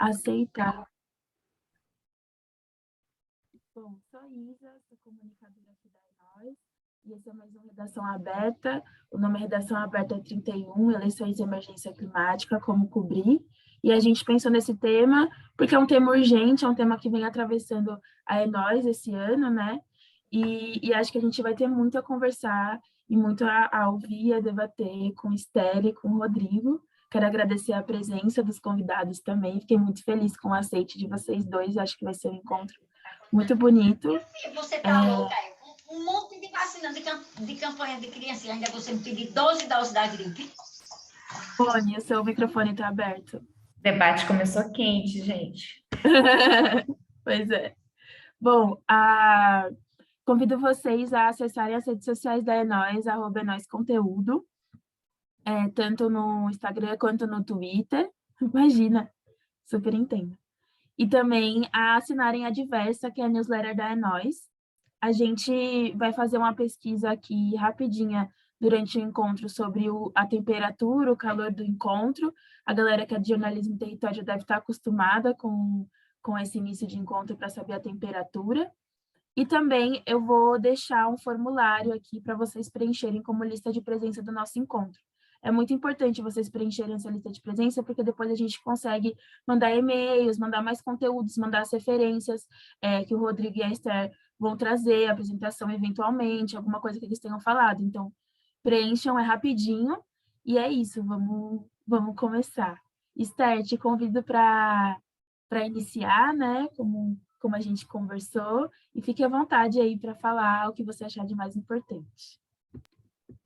aceitar. Bom, sou Isa, sou comunicadora aqui da Enóis, e esse é mais um Redação Aberta. O nome é Redação Aberta 31, Eleições e Emergência Climática, como cobrir. E a gente pensou nesse tema porque é um tema urgente, é um tema que vem atravessando a Enóis esse ano, né? E acho que a gente vai ter muito a conversar e muito a ouvir, a debater com Esther e com o Rodrigo. Quero agradecer a presença dos convidados também. Fiquei muito feliz com o aceite de vocês dois. Acho que vai ser um encontro muito bonito. Você tá louca, um monte de vacina de campanha de criança, ainda você me pedir 12 doses da gripe. Rony, o seu microfone está aberto. O debate começou quente, gente. Pois é. Bom, convido vocês a acessarem as redes sociais da Enóis, @enóisconteúdo, tanto no Instagram quanto no Twitter. Imagina, super entendo. E também a assinarem a Diversa, que é a newsletter da Enóis. A gente vai fazer uma pesquisa aqui rapidinha durante o encontro sobre a temperatura, o calor do encontro. A galera que é de jornalismo e território já deve estar acostumada com esse início de encontro para saber a temperatura. E também eu vou deixar um formulário aqui para vocês preencherem como lista de presença do nosso encontro. É muito importante vocês preencherem essa lista de presença, porque depois a gente consegue mandar e-mails, mandar mais conteúdos, mandar as referências que o Rodrigo e a Esther vão trazer, a apresentação eventualmente, alguma coisa que eles tenham falado. Então, preencham, é rapidinho, e é isso, vamos começar. Esther, te convido para iniciar, né, como a gente conversou, e fique à vontade aí para falar o que você achar de mais importante.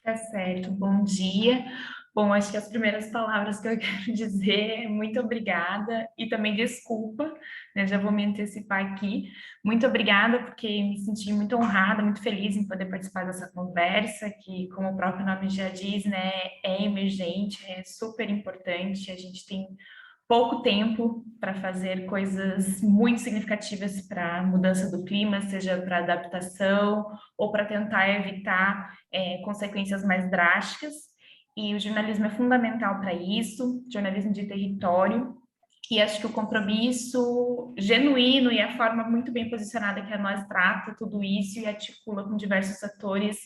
Tá certo, bom dia. Bom, acho que as primeiras palavras que eu quero dizer é muito obrigada e também desculpa, né, já vou me antecipar aqui. Muito obrigada, porque me senti muito honrada, muito feliz em poder participar dessa conversa, que, como o próprio nome já diz, né, é emergente, é super importante, a gente tem pouco tempo para fazer coisas muito significativas para a mudança do clima, seja para adaptação ou para tentar evitar consequências mais drásticas. E o jornalismo é fundamental para isso, jornalismo de território. E acho que o compromisso genuíno e a forma muito bem posicionada que a Nós trata tudo isso e articula com diversos atores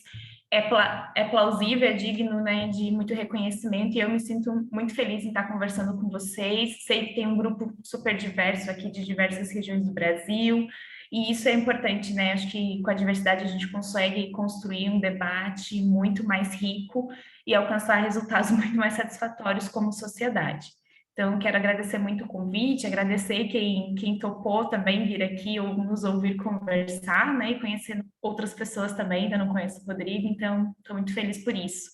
é plausível, é digno, né, de muito reconhecimento, e eu me sinto muito feliz em estar conversando com vocês. Sei que tem um grupo super diverso aqui, de diversas regiões do Brasil, e isso é importante, né? Acho que com a diversidade a gente consegue construir um debate muito mais rico e alcançar resultados muito mais satisfatórios como sociedade. Então, quero agradecer muito o convite, agradecer quem topou também vir aqui ou nos ouvir conversar, né, e conhecer outras pessoas também, ainda não conheço o Rodrigo, então estou muito feliz por isso.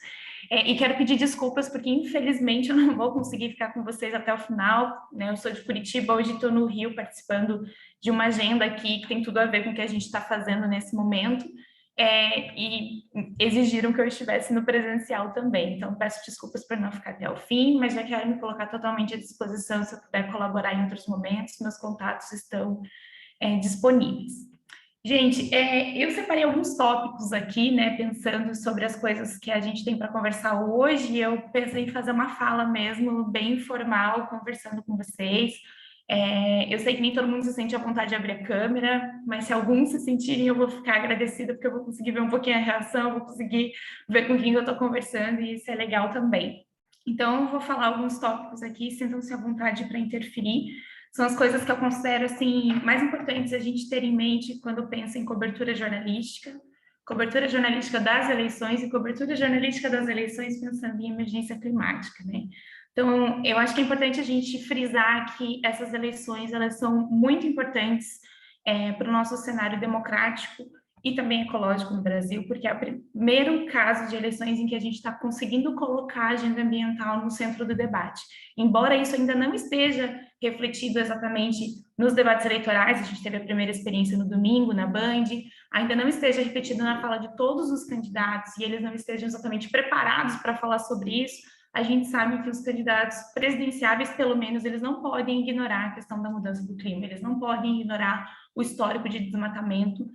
E quero pedir desculpas, porque infelizmente eu não vou conseguir ficar com vocês até o final, né, eu sou de Curitiba, hoje estou no Rio participando de uma agenda aqui que tem tudo a ver com o que a gente está fazendo nesse momento, e exigiram que eu estivesse no presencial também, então peço desculpas por não ficar até o fim, mas já quero me colocar totalmente à disposição se eu puder colaborar em outros momentos, meus contatos estão disponíveis. Gente, eu separei alguns tópicos aqui, né, pensando sobre as coisas que a gente tem para conversar hoje, e eu pensei em fazer uma fala mesmo, bem informal, conversando com vocês. Eu sei que nem todo mundo se sente à vontade de abrir a câmera, mas se alguns se sentirem, eu vou ficar agradecida, porque eu vou conseguir ver um pouquinho a reação, vou conseguir ver com quem eu estou conversando, e isso é legal também. Então, eu vou falar alguns tópicos aqui, sintam-se à vontade para interferir. São as coisas que eu considero, assim, mais importantes a gente ter em mente quando pensa em cobertura jornalística das eleições e cobertura jornalística das eleições pensando em emergência climática, né? Então, eu acho que é importante a gente frisar que essas eleições, elas são muito importantes para o nosso cenário democrático e também ecológico no Brasil, porque é o primeiro caso de eleições em que a gente está conseguindo colocar a agenda ambiental no centro do debate. Embora isso ainda não esteja refletido exatamente nos debates eleitorais, a gente teve a primeira experiência no domingo, na Band, ainda não esteja refletido na fala de todos os candidatos e eles não estejam exatamente preparados para falar sobre isso, a gente sabe que os candidatos presidenciáveis, pelo menos, eles não podem ignorar a questão da mudança do clima, eles não podem ignorar o histórico de desmatamento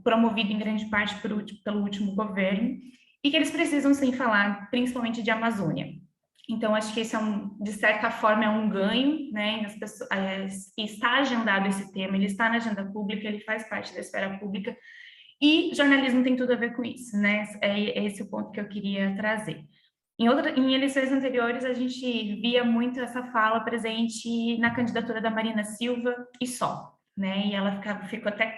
promovido em grande parte pelo último governo, e que eles precisam, sem falar, principalmente de Amazônia. Então, acho que esse de certa forma, é um ganho, né? As pessoas, está agendado esse tema, ele está na agenda pública, ele faz parte da esfera pública, e jornalismo tem tudo a ver com isso, né? É esse o ponto que eu queria trazer. Em eleições anteriores, a gente via muito essa fala presente na candidatura da Marina Silva e só, né? E ela ficou até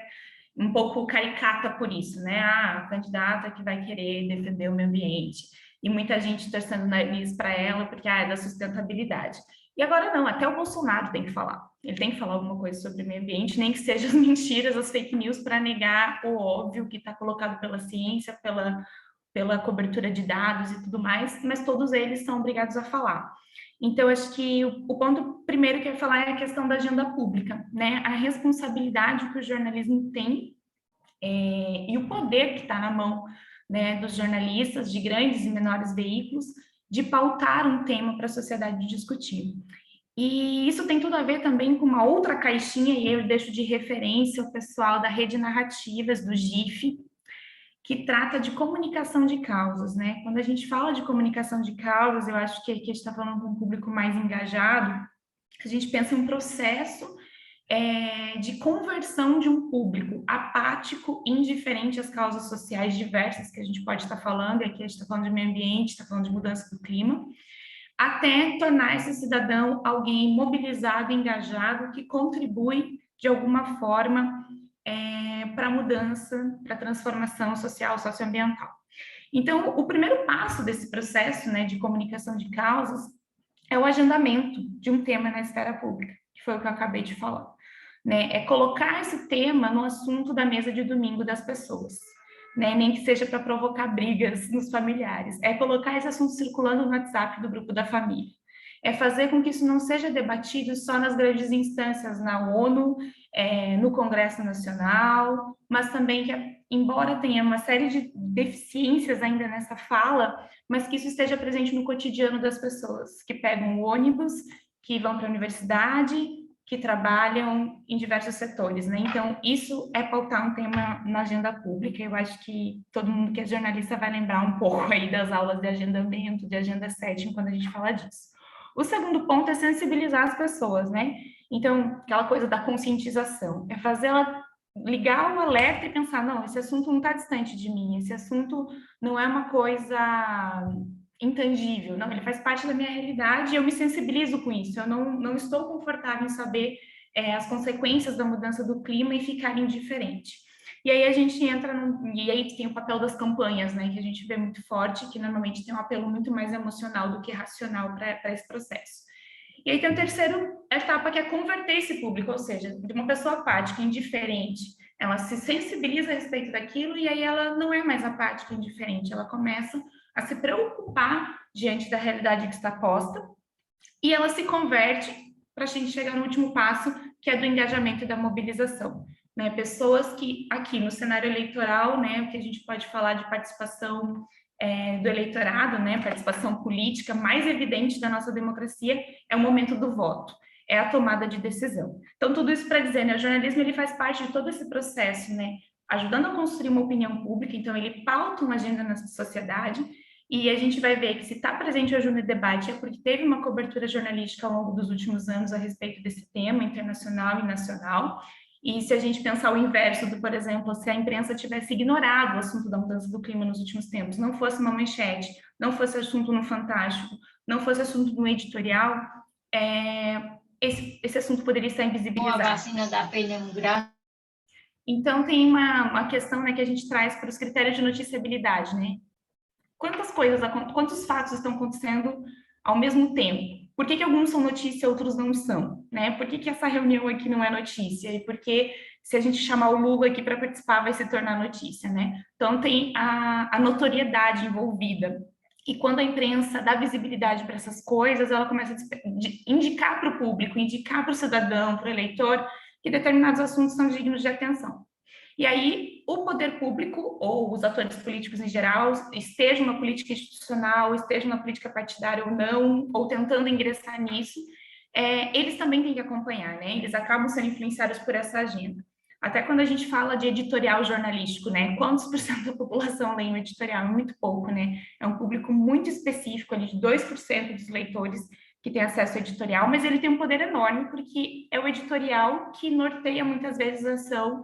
um pouco caricata por isso, né? A candidata que vai querer defender o meio ambiente. E muita gente torcendo o nariz para ela porque é da sustentabilidade. E agora não, até o Bolsonaro tem que falar. Ele tem que falar alguma coisa sobre o meio ambiente, nem que sejam as mentiras, as fake news, para negar o óbvio que está colocado pela ciência, pela cobertura de dados e tudo mais, mas todos eles são obrigados a falar. Então, acho que o ponto primeiro que eu ia falar é a questão da agenda pública, né? A responsabilidade que o jornalismo tem e o poder que está na mão, né, dos jornalistas, de grandes e menores veículos, de pautar um tema para a sociedade discutir. E isso tem tudo a ver também com uma outra caixinha, e eu deixo de referência o pessoal da Rede Narrativas, do GIF, que trata de comunicação de causas, né? Quando a gente fala de comunicação de causas, eu acho que aqui a gente está falando com um público mais engajado, a gente pensa em um processo de conversão de um público apático, indiferente às causas sociais diversas que a gente pode estar falando, e aqui a gente está falando de meio ambiente, está falando de mudança do clima, até tornar esse cidadão alguém mobilizado, engajado, que contribui de alguma forma para a mudança, para a transformação social, socioambiental. Então, o primeiro passo desse processo, né, de comunicação de causas é o agendamento de um tema na esfera pública, que foi o que eu acabei de falar. Né? É colocar esse tema no assunto da mesa de domingo das pessoas. Né? Nem que seja para provocar brigas nos familiares. É colocar esse assunto circulando no WhatsApp do grupo da família. É fazer com que isso não seja debatido só nas grandes instâncias, na ONU, no Congresso Nacional, mas também que, embora tenha uma série de deficiências ainda nessa fala, mas que isso esteja presente no cotidiano das pessoas, que pegam o ônibus, que vão para a universidade, que trabalham em diversos setores, né? Então, isso é pautar um tema na agenda pública. Eu acho que todo mundo que é jornalista vai lembrar um pouco aí das aulas de agendamento, de agenda setting, quando a gente fala disso. O segundo ponto é sensibilizar as pessoas, né? Então, aquela coisa da conscientização, é fazer ela ligar o alerta e pensar, não, esse assunto não está distante de mim, esse assunto não é uma coisa intangível, não, ele faz parte da minha realidade e eu me sensibilizo com isso, eu não estou confortável em saber as consequências da mudança do clima e ficar indiferente. E aí a gente entra, e aí tem o papel das campanhas, né, que a gente vê muito forte, que normalmente tem um apelo muito mais emocional do que racional para esse processo. E aí tem a terceira etapa, que é converter esse público, ou seja, de uma pessoa apática, indiferente, ela se sensibiliza a respeito daquilo e aí ela não é mais apática, indiferente, ela começa a se preocupar diante da realidade que está posta e ela se converte para a gente chegar no último passo, que é do engajamento e da mobilização. Né? Pessoas que aqui no cenário eleitoral, né, o que a gente pode falar de participação do eleitorado, né, participação política mais evidente da nossa democracia é o momento do voto, é a tomada de decisão. Então, tudo isso para dizer, né, o jornalismo ele faz parte de todo esse processo, né, ajudando a construir uma opinião pública, então ele pauta uma agenda na sociedade, e a gente vai ver que se está presente hoje no debate é porque teve uma cobertura jornalística ao longo dos últimos anos a respeito desse tema internacional e nacional. E se a gente pensar o inverso do, por exemplo, se a imprensa tivesse ignorado o assunto da mudança do clima nos últimos tempos, não fosse uma manchete, não fosse assunto no Fantástico, não fosse assunto no editorial, esse assunto poderia estar invisibilizado. A vacina da pele é um grau. Então, tem uma questão, né, que a gente traz para os critérios de noticiabilidade, né? Quantos fatos estão acontecendo ao mesmo tempo? Por que alguns são notícia e outros não são? Né? Por que essa reunião aqui não é notícia? E por que, se a gente chamar o Lula aqui para participar, vai se tornar notícia? Né? Então, tem a notoriedade envolvida. E quando a imprensa dá visibilidade para essas coisas, ela começa a indicar para o público, indicar para o cidadão, para o eleitor, que determinados assuntos são dignos de atenção. E aí, o poder público, ou os atores políticos em geral, esteja na política institucional, esteja na política partidária ou não, ou tentando ingressar nisso, eles também têm que acompanhar, né? Eles acabam sendo influenciados por essa agenda. Até quando a gente fala de editorial jornalístico, né? Quantos por cento da população lê um editorial? É muito pouco, né? É um público muito específico, ali, de 2% dos leitores que tem acesso ao editorial, mas ele tem um poder enorme, porque é o editorial que norteia muitas vezes a ação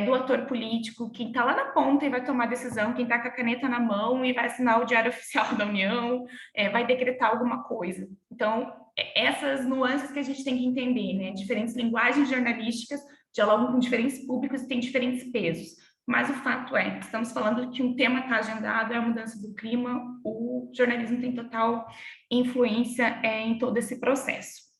do ator político, quem está lá na ponta e vai tomar decisão, quem está com a caneta na mão e vai assinar o Diário Oficial da União, vai decretar alguma coisa. Então, essas nuances que a gente tem que entender, né? Diferentes linguagens jornalísticas dialogam com diferentes públicos e têm diferentes pesos. Mas o fato é, estamos falando que um tema está agendado, é a mudança do clima, o jornalismo tem total influência em todo esse processo.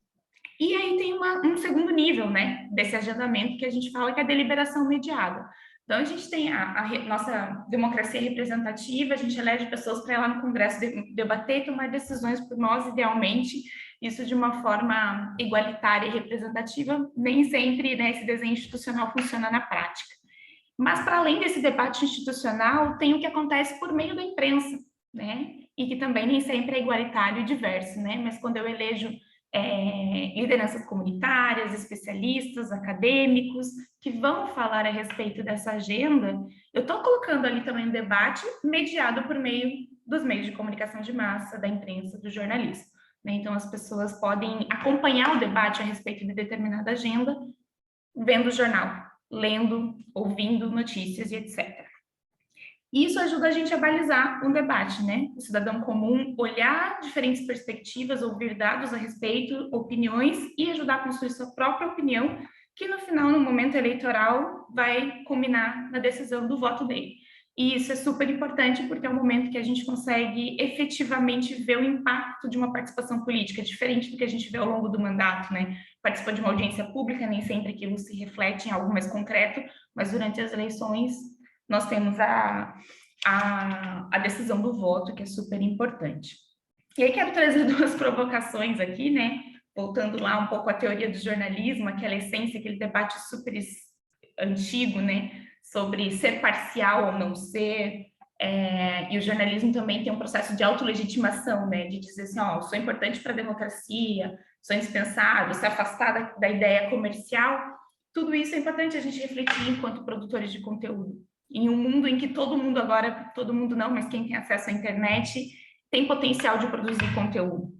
E aí tem um segundo nível, né, desse agendamento que a gente fala que é a deliberação mediada. Então, a gente tem a nossa democracia representativa, a gente elege pessoas para ir lá no Congresso debater e tomar decisões por nós, idealmente, isso de uma forma igualitária e representativa, nem sempre, né, esse desenho institucional funciona na prática. Mas, para além desse debate institucional, tem o que acontece por meio da imprensa, né, e que também nem sempre é igualitário e diverso, né, mas quando eu elejo lideranças comunitárias, especialistas, acadêmicos, que vão falar a respeito dessa agenda, eu estou colocando ali também um debate mediado por meio dos meios de comunicação de massa, da imprensa, do jornalismo, né? Então, as pessoas podem acompanhar o debate a respeito de determinada agenda, vendo o jornal, lendo, ouvindo notícias e etc. Isso ajuda a gente a balizar um debate, né? O cidadão comum olhar diferentes perspectivas, ouvir dados a respeito, opiniões e ajudar a construir sua própria opinião, que no final, no momento eleitoral, vai culminar na decisão do voto dele. E isso é super importante porque é um momento que a gente consegue efetivamente ver o impacto de uma participação política, diferente do que a gente vê ao longo do mandato, né? Participa de uma audiência pública, nem sempre aquilo se reflete em algo mais concreto, mas durante as eleições nós temos a decisão do voto, que é super importante. E aí quero trazer duas provocações aqui, né? Voltando lá um pouco à teoria do jornalismo, aquela essência, aquele debate super antigo, né? Sobre ser parcial ou não ser. E o jornalismo também tem um processo de autolegitimação, né? De dizer assim, ó, sou importante para a democracia, sou indispensável, se afastar da ideia comercial. Tudo isso é importante a gente refletir enquanto produtores de conteúdo. Em um mundo em que todo mundo agora, todo mundo não, mas quem tem acesso à internet, tem potencial de produzir conteúdo.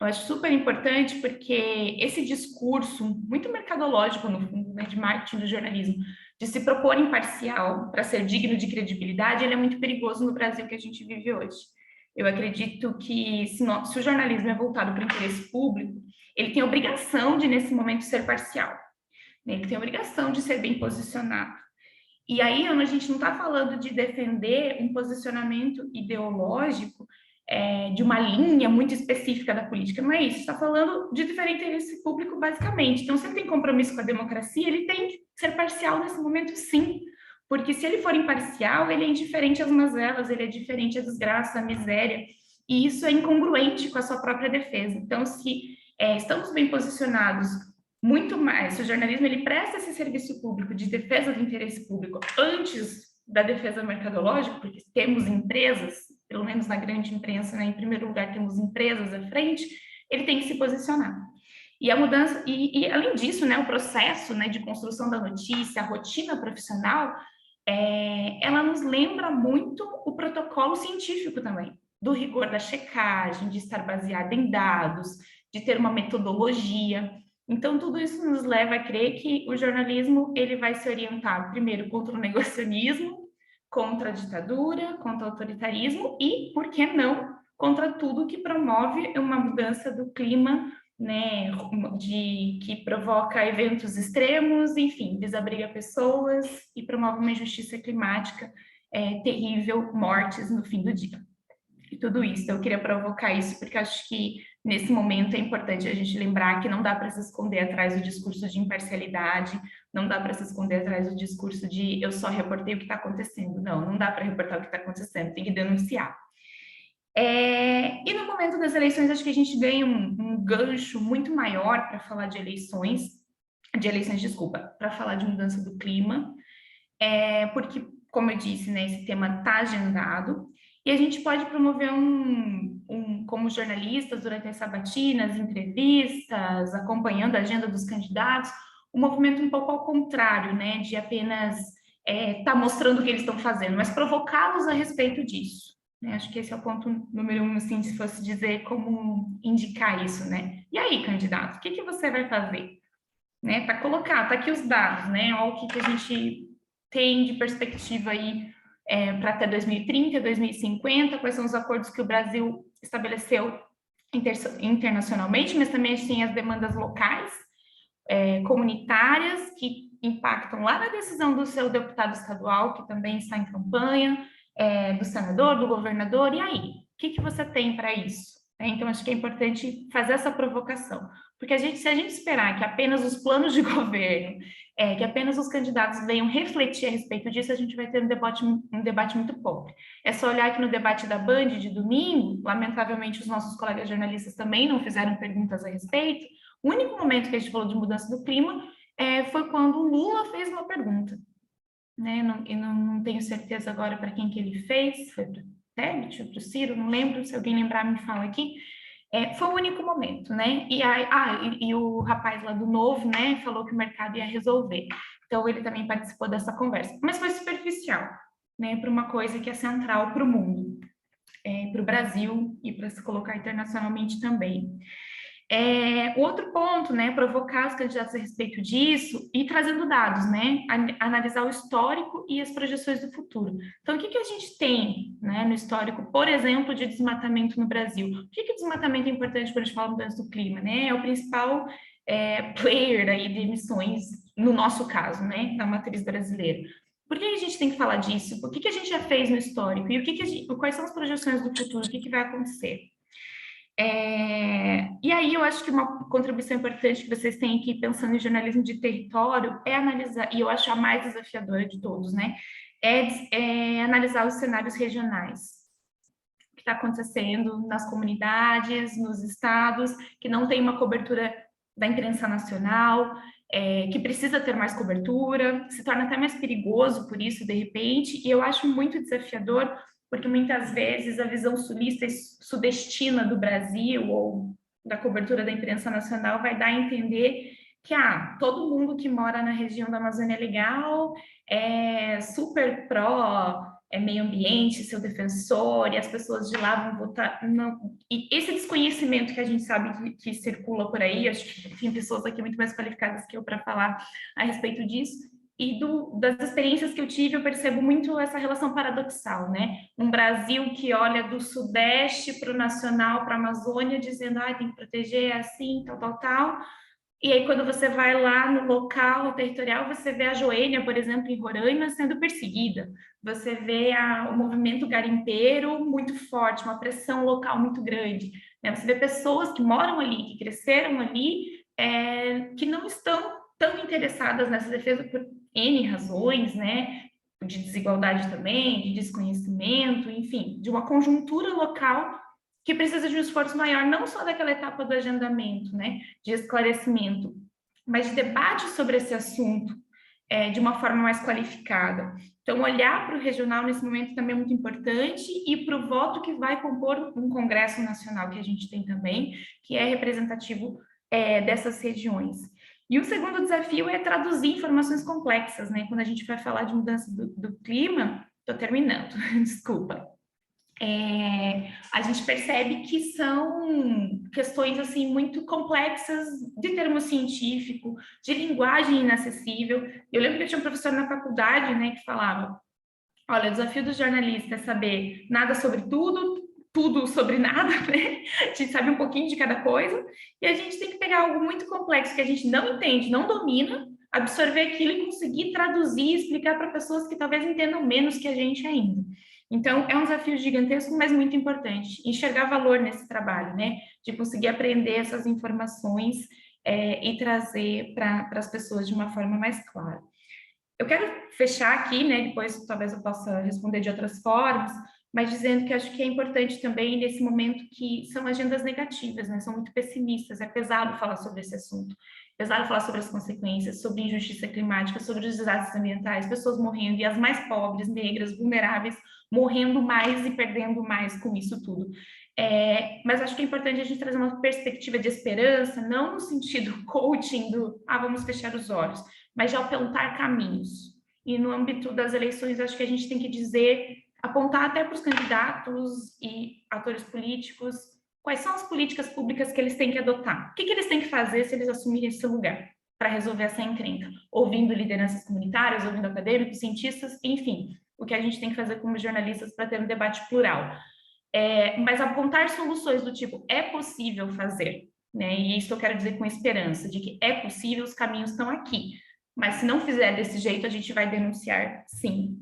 Eu acho super importante porque esse discurso, muito mercadológico no fundo, né, de marketing do jornalismo, de se propor imparcial para ser digno de credibilidade, ele é muito perigoso no Brasil que a gente vive hoje. Eu acredito que se o jornalismo é voltado para o interesse público, ele tem a obrigação de, nesse momento, ser parcial. Ele tem a obrigação de ser bem posicionado. E aí, a gente não está falando de defender um posicionamento ideológico de uma linha muito específica da política, não é isso. Está falando de defender interesse público, basicamente. Então, se ele tem compromisso com a democracia, ele tem que ser parcial nesse momento, sim. Porque se ele for imparcial, ele é indiferente às mazelas, ele é diferente à desgraça, à miséria. E isso é incongruente com a sua própria defesa. Então, se estamos bem posicionados, muito mais, se o jornalismo ele presta esse serviço público de defesa do interesse público antes da defesa mercadológica, porque temos empresas, pelo menos na grande imprensa, né, em primeiro lugar temos empresas à frente, ele tem que se posicionar. E a mudança, e além disso, né, o processo, né, de construção da notícia, a rotina profissional, ela nos lembra muito o protocolo científico também, do rigor da checagem, de estar baseado em dados, de ter uma metodologia. Então, tudo isso nos leva a crer que o jornalismo ele vai se orientar, primeiro, contra o negacionismo, contra a ditadura, contra o autoritarismo e, por que não, contra tudo que promove uma mudança do clima, né, que provoca eventos extremos, enfim, desabriga pessoas e promove uma injustiça climática terrível, mortes no fim do dia. E tudo isso, eu queria provocar isso porque acho que nesse momento é importante a gente lembrar que não dá para se esconder atrás do discurso de imparcialidade, não dá para se esconder atrás do discurso de eu só reportei o que está acontecendo. Não dá para reportar o que está acontecendo, tem que denunciar. E no momento das eleições, acho que a gente ganha um gancho muito maior para falar de eleições, para falar de mudança do clima, porque, como eu disse, né, esse tema está agendado, e a gente pode promover como jornalistas, durante as sabatinas, entrevistas, acompanhando a agenda dos candidatos, um movimento um pouco ao contrário, né, de apenas estar mostrando o que eles estão fazendo, mas provocá-los a respeito disso. Né? Acho que esse é o ponto número 1, assim, se fosse dizer como indicar isso, né? E aí, candidato, o que, que você vai fazer? Né? Tá colocado, tá aqui os dados, né? Olha o que, que a gente tem de perspectiva aí para até 2030, 2050, quais são os acordos que o Brasil estabeleceu internacionalmente, mas também tem as demandas locais, comunitárias, que impactam lá na decisão do seu deputado estadual, que também está em campanha, do senador, do governador, e aí? O que, que você tem para isso? Então, acho que é importante fazer essa provocação, porque se a gente esperar que apenas os planos de governo, que apenas os candidatos venham refletir a respeito disso, a gente vai ter um debate muito pobre. É só olhar que no debate da Band de domingo, lamentavelmente os nossos colegas jornalistas também não fizeram perguntas a respeito. O único momento que a gente falou de mudança do clima foi quando o Lula fez uma pergunta. Né? Não tenho certeza agora para quem que ele fez, foi para o Tebet ou para o Ciro, não lembro, se alguém lembrar me fala aqui. Foi o único momento, né? E o rapaz lá do Novo, né, falou que o mercado ia resolver. Então, ele também participou dessa conversa. Mas foi superficial, né, para uma coisa que é central para o mundo, para o Brasil e para se colocar internacionalmente também. Outro ponto, né, provocar os candidatos a respeito disso e trazendo dados, né, analisar o histórico e as projeções do futuro. Então, o que a gente tem, né, no histórico, por exemplo, de desmatamento no Brasil? Por que o desmatamento é importante quando a gente fala de mudança do clima, né? É o principal player aí de emissões, no nosso caso, né, na matriz brasileira. Por que a gente tem que falar disso? O que a gente já fez no histórico? E quais são as projeções do futuro? O que vai acontecer? E aí eu acho que uma contribuição importante que vocês têm aqui pensando em jornalismo de território é analisar, e eu acho a mais desafiadora de todos, né? Analisar os cenários regionais. O que está acontecendo nas comunidades, nos estados, que não tem uma cobertura da imprensa nacional, que precisa ter mais cobertura, se torna até mais perigoso por isso, de repente, e eu acho muito desafiador porque muitas vezes a visão sulista e sudestina do Brasil ou da cobertura da imprensa nacional vai dar a entender que todo mundo que mora na região da Amazônia Legal é super pró meio ambiente, seu defensor, e as pessoas de lá vão votar. Não. E esse desconhecimento que a gente sabe que circula por aí, acho que tem pessoas aqui muito mais qualificadas que eu para falar a respeito disso, e das experiências que eu tive, eu percebo muito essa relação paradoxal, né? Um Brasil que olha do Sudeste para o Nacional, para a Amazônia, dizendo, tem que proteger, assim, tal. E aí, quando você vai lá no local territorial, você vê a Joênia, por exemplo, em Roraima, sendo perseguida. Você vê o movimento garimpeiro muito forte, uma pressão local muito grande. Né? Você vê pessoas que moram ali, que cresceram ali, que não estão tão interessadas nessa defesa por N razões, né? De desigualdade também, de desconhecimento, enfim, de uma conjuntura local que precisa de um esforço maior, não só daquela etapa do agendamento, né, de esclarecimento, mas de debate sobre esse assunto de uma forma mais qualificada. Então, olhar para o regional nesse momento também é muito importante e para o voto que vai compor um Congresso Nacional que a gente tem também, que é representativo dessas regiões. E o segundo desafio é traduzir informações complexas, né? Quando a gente vai falar de mudança do clima, estou terminando, desculpa. A gente percebe que são questões assim muito complexas de termo científico, de linguagem inacessível. Eu lembro que eu tinha um professor na faculdade, né, que falava: olha, o desafio do jornalista é saber nada sobre tudo, tudo sobre nada, né? A gente sabe um pouquinho de cada coisa, e a gente tem que pegar algo muito complexo que a gente não entende, não domina, absorver aquilo e conseguir traduzir e explicar para pessoas que talvez entendam menos que a gente ainda. Então, é um desafio gigantesco, mas muito importante, enxergar valor nesse trabalho, né? De conseguir aprender essas informações e trazer para as pessoas de uma forma mais clara. Eu quero fechar aqui, né? Depois talvez eu possa responder de outras formas, mas dizendo que acho que é importante também nesse momento que são agendas negativas, né? São muito pessimistas, é pesado falar sobre esse assunto, pesado falar sobre as consequências, sobre injustiça climática, sobre os desastres ambientais, pessoas morrendo, e as mais pobres, negras, vulneráveis, morrendo mais e perdendo mais com isso tudo. Mas acho que é importante a gente trazer uma perspectiva de esperança, não no sentido coaching do vamos fechar os olhos, mas de apontar caminhos. E no âmbito das eleições, acho que a gente tem que dizer, apontar até para os candidatos e atores políticos, quais são as políticas públicas que eles têm que adotar. O que eles têm que fazer se eles assumirem esse lugar para resolver essa encrenca? Ouvindo lideranças comunitárias, ouvindo acadêmicos, cientistas, enfim, o que a gente tem que fazer como jornalistas para ter um debate plural. Mas apontar soluções do tipo, é possível fazer, né? E isso eu quero dizer com esperança, de que é possível, os caminhos estão aqui. Mas se não fizer desse jeito, a gente vai denunciar, sim.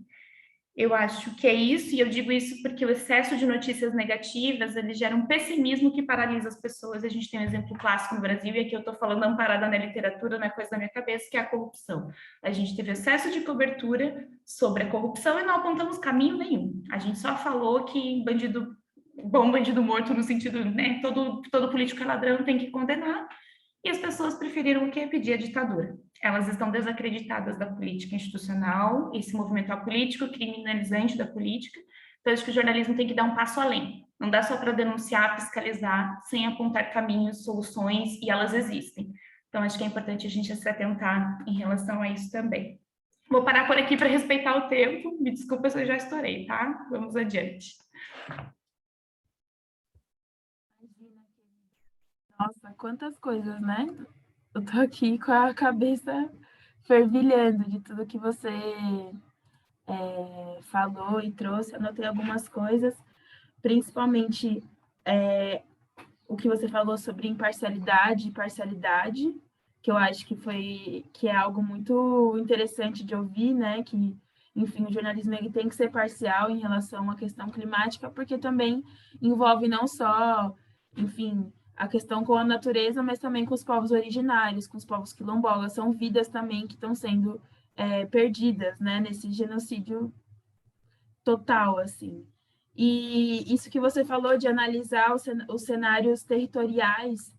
Eu acho que é isso, e eu digo isso porque o excesso de notícias negativas, ele gera um pessimismo que paralisa as pessoas. A gente tem um exemplo clássico no Brasil, e aqui eu estou falando amparada na literatura, não é coisa da minha cabeça, que é a corrupção. A gente teve excesso de cobertura sobre a corrupção e não apontamos caminho nenhum. A gente só falou que bom bandido morto no sentido, né, todo político é ladrão, tem que condenar, e as pessoas preferiram o quê? Pedir a ditadura. Elas estão desacreditadas da política institucional, esse movimento apolítico, criminalizante da política. Então, acho que o jornalismo tem que dar um passo além. Não dá só para denunciar, fiscalizar, sem apontar caminhos, soluções, e elas existem. Então, acho que é importante a gente se atentar em relação a isso também. Vou parar por aqui para respeitar o tempo. Me desculpa se eu já estourei, tá? Vamos adiante. Nossa, quantas coisas, né? Eu tô aqui com a cabeça fervilhando de tudo que você falou e trouxe. Anotei algumas coisas, principalmente o que você falou sobre imparcialidade e parcialidade, que eu acho que é algo muito interessante de ouvir, né? Que, enfim, o jornalismo ele tem que ser parcial em relação à questão climática, porque também envolve não só, enfim, a questão com a natureza, mas também com os povos originários, com os povos quilombolas. São vidas também que estão sendo perdidas, né? Nesse genocídio total, assim. E isso que você falou de analisar os cenários territoriais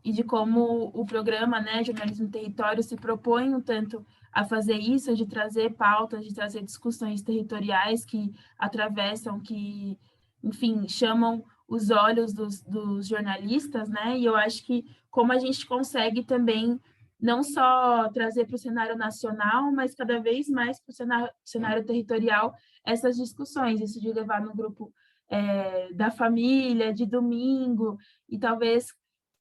e de como o programa, né, Jornalismo Território, se propõe um tanto a fazer isso, de trazer pautas, de trazer discussões territoriais que atravessam, que, enfim, chamam os olhos dos jornalistas, né? E eu acho que como a gente consegue também não só trazer para o cenário nacional, mas cada vez mais para o cenário territorial essas discussões, isso de levar no grupo da família, de domingo, e talvez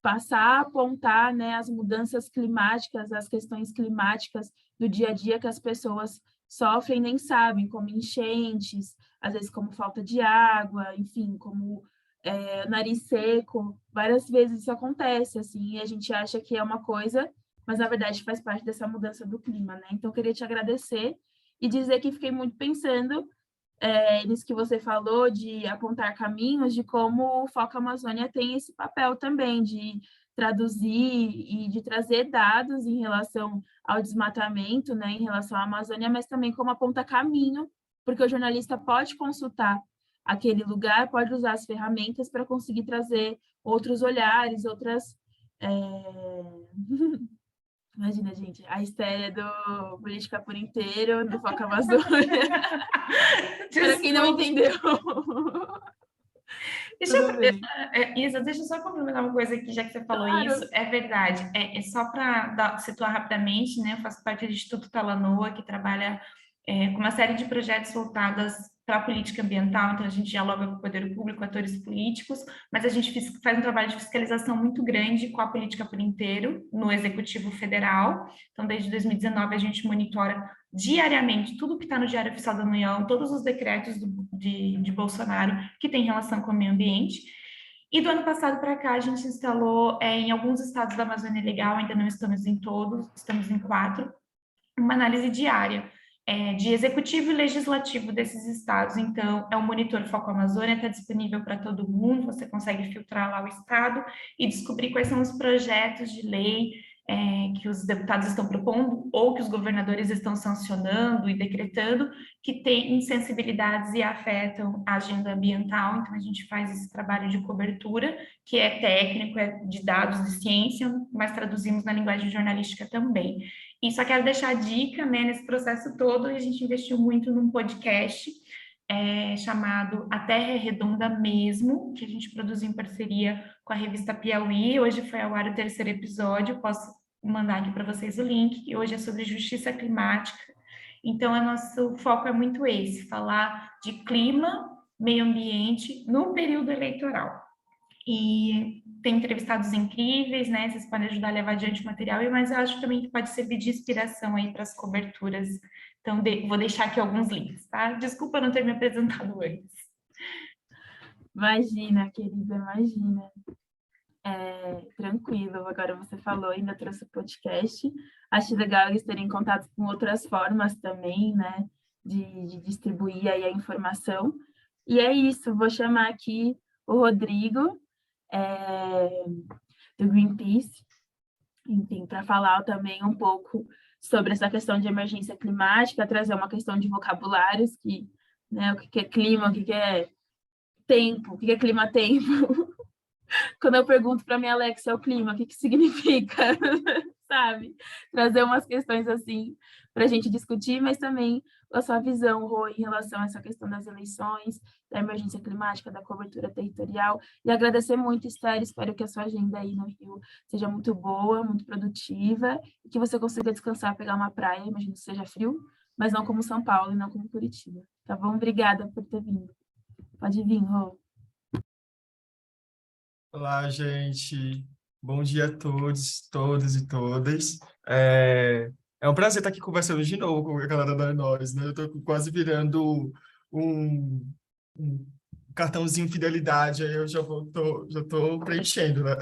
passar a apontar, né, as mudanças climáticas, as questões climáticas do dia a dia que as pessoas sofrem nem sabem, como enchentes, às vezes como falta de água, enfim, como nariz seco, várias vezes isso acontece, assim, e a gente acha que é uma coisa, mas na verdade faz parte dessa mudança do clima, né? Então, eu queria te agradecer e dizer que fiquei muito pensando nisso que você falou, de apontar caminhos, de como o Foco Amazônia tem esse papel também, de traduzir e de trazer dados em relação ao desmatamento, né, em relação à Amazônia, mas também como aponta caminho, porque o jornalista pode consultar aquele lugar, pode usar as ferramentas para conseguir trazer outros olhares, outras... Imagina, gente, a estreia do Política por Inteiro, do Foco Amazônia. Para quem não entendeu. Isa, deixa eu só complementar uma coisa aqui, já que você falou claro. Isso. É verdade. É só para situar rapidamente, né? Eu faço parte do Instituto Talanoa, que trabalha com uma série de projetos voltados para a política ambiental, então a gente dialoga com o poder público, atores políticos, mas a gente faz um trabalho de fiscalização muito grande com a política por inteiro no Executivo Federal. Então, desde 2019, a gente monitora diariamente tudo que está no Diário Oficial da União, todos os decretos de Bolsonaro que tem relação com o meio ambiente. E do ano passado para cá, a gente instalou em alguns estados da Amazônia Legal, ainda não estamos em todos, estamos em 4, uma análise diária de executivo e legislativo desses estados. Então, é um monitor Foco Amazônia, está disponível para todo mundo, você consegue filtrar lá o estado e descobrir quais são os projetos de lei que os deputados estão propondo ou que os governadores estão sancionando e decretando, que têm insensibilidades e afetam a agenda ambiental. Então, a gente faz esse trabalho de cobertura, que é técnico, é de dados de ciência, mas traduzimos na linguagem jornalística também. E só quero deixar a dica, né, nesse processo todo, a gente investiu muito num podcast chamado A Terra é Redonda Mesmo, que a gente produz em parceria com a revista Piauí. Hoje foi ao ar o 3º episódio, posso mandar aqui para vocês o link, e hoje é sobre justiça climática. Então, nosso foco é muito esse, falar de clima, meio ambiente no período eleitoral. E tem entrevistados incríveis, né? Vocês podem ajudar a levar adiante o material, mas eu acho também que pode servir de inspiração aí para as coberturas. Então, vou deixar aqui alguns links, tá? Desculpa não ter me apresentado antes. Imagina, querida, imagina. Tranquilo, agora você falou, ainda trouxe o podcast. Acho legal eles terem contato com outras formas também, né? De distribuir aí a informação. E é isso, vou chamar aqui o Rodrigo, do Greenpeace, enfim, para falar também um pouco sobre essa questão de emergência climática, trazer uma questão de vocabulários, que, né, o que é clima, o que é tempo, o que é clima-tempo. Quando eu pergunto para minha Alexa o clima, o que significa, sabe? Trazer umas questões assim para a gente discutir, mas também a sua visão, Rô, em relação a essa questão das eleições, da emergência climática, da cobertura territorial. E agradecer muito, Esther, espero que a sua agenda aí no Rio seja muito boa, muito produtiva, e que você consiga descansar, pegar uma praia, imagino que seja frio, mas não como São Paulo e não como Curitiba. Tá bom? Obrigada por ter vindo. Pode vir, Rô. Olá, gente. Bom dia a todos, todas e todas. É um prazer estar aqui conversando de novo com a galera da Nós, né? Eu estou quase virando um cartãozinho fidelidade, aí eu já tô preenchendo, né?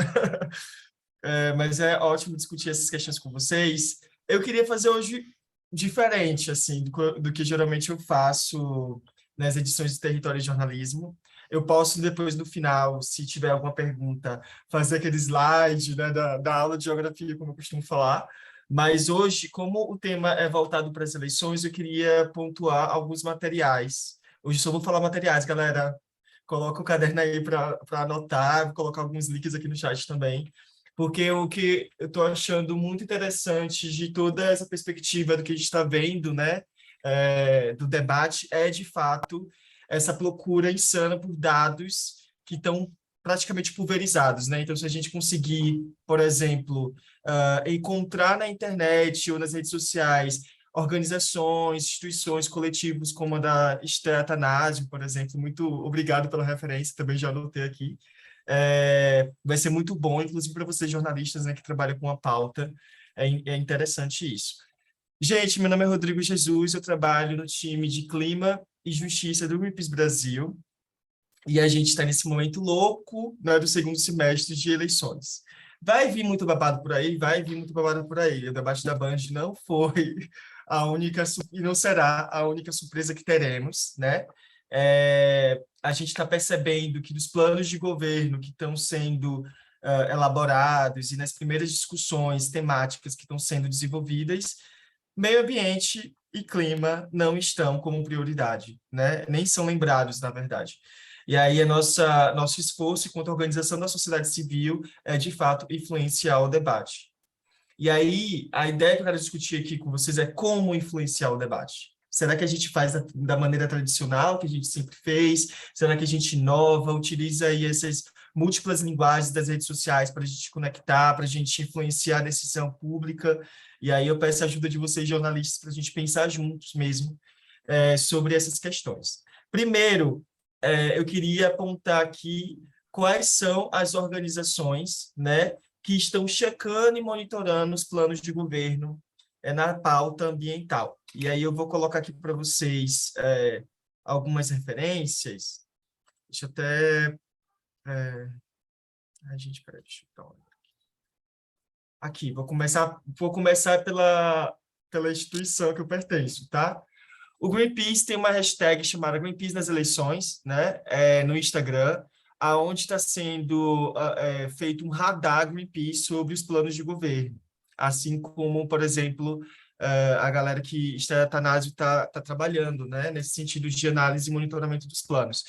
Mas é ótimo discutir essas questões com vocês. Eu queria fazer hoje diferente, assim, do que geralmente eu faço nas edições de Território e Jornalismo. Eu posso, depois, no final, se tiver alguma pergunta, fazer aquele slide, né, da aula de geografia, como eu costumo falar. Mas hoje, como o tema é voltado para as eleições, eu queria pontuar alguns materiais. Hoje só vou falar materiais, galera. Coloca o caderno aí para anotar, vou colocar alguns links aqui no chat também. Porque o que eu estou achando muito interessante de toda essa perspectiva do que a gente está vendo, né, do debate, é, de fato, essa procura insana por dados que estão praticamente pulverizados, né? Então, se a gente conseguir, por exemplo, encontrar na internet ou nas redes sociais organizações, instituições, coletivos como a da Esther Atanásio, por exemplo, muito obrigado pela referência, também já anotei aqui. Vai ser muito bom, inclusive para vocês jornalistas, né, que trabalham com a pauta, é interessante isso. Gente, meu nome é Rodrigo Jesus, eu trabalho no time de Clima e Justiça do Greenpeace Brasil, e a gente está nesse momento louco, né, do segundo semestre de eleições. Vai vir muito babado por aí, vai vir muito babado por aí. O debate da Band não foi a única, e não será a única surpresa que teremos, né? A gente está percebendo que dos planos de governo que estão sendo elaborados e nas primeiras discussões temáticas que estão sendo desenvolvidas, meio ambiente e clima não estão como prioridade, né? Nem são lembrados, na verdade. E aí nosso esforço enquanto organização da sociedade civil é, de fato, influenciar o debate. E aí, a ideia que eu quero discutir aqui com vocês é como influenciar o debate. Será que a gente faz da maneira tradicional, que a gente sempre fez? Será que a gente inova, utiliza aí essas múltiplas linguagens das redes sociais para a gente conectar, para a gente influenciar a decisão pública? E aí eu peço a ajuda de vocês, jornalistas, para a gente pensar juntos mesmo sobre essas questões. Primeiro, eu queria apontar aqui quais são as organizações, né, que estão checando e monitorando os planos de governo na pauta ambiental. E aí eu vou colocar aqui para vocês algumas referências. Deixa eu até... gente, peraí, deixa eu dar uma olhada aqui. Vou começar pela instituição que eu pertenço, tá? O Greenpeace tem uma hashtag chamada Greenpeace nas eleições, né? No Instagram, aonde está sendo feito um radar Greenpeace sobre os planos de governo, assim como, por exemplo, a galera que Esther Atanásio está trabalhando, né, nesse sentido de análise e monitoramento dos planos.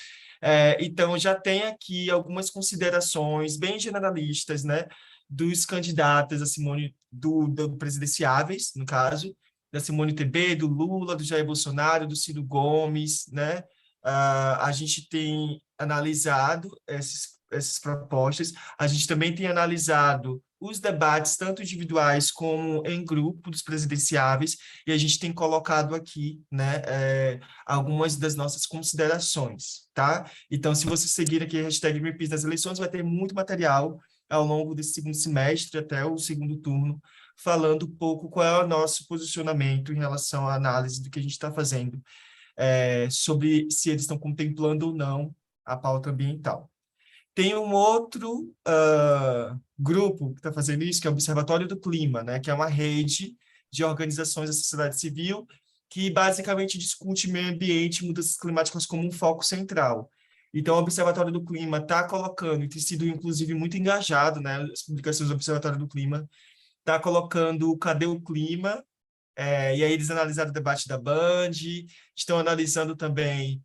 Então, já tem aqui algumas considerações bem generalistas, né, dos candidatos a Simone, do presidenciáveis, no caso, da Simone Tebet, do Lula, do Jair Bolsonaro, do Ciro Gomes, né, a gente tem analisado essas propostas, a gente também tem analisado os debates, tanto individuais como em grupo dos presidenciáveis, e a gente tem colocado aqui, né, algumas das nossas considerações, tá? Então, se você seguir aqui a hashtag Greenpeace nas eleições, vai ter muito material ao longo desse segundo semestre até o segundo turno, falando um pouco qual é o nosso posicionamento em relação à análise do que a gente está fazendo, sobre se eles estão contemplando ou não a pauta ambiental. Tem um outro grupo que está fazendo isso, que é o Observatório do Clima, né, que é uma rede de organizações da sociedade civil que basicamente discute meio ambiente e mudanças climáticas como um foco central. Então, o Observatório do Clima está colocando, e tem sido, inclusive, muito engajado, né, as publicações do Observatório do Clima, está colocando o Cadê o Clima? E aí eles analisaram o debate da Band, estão analisando também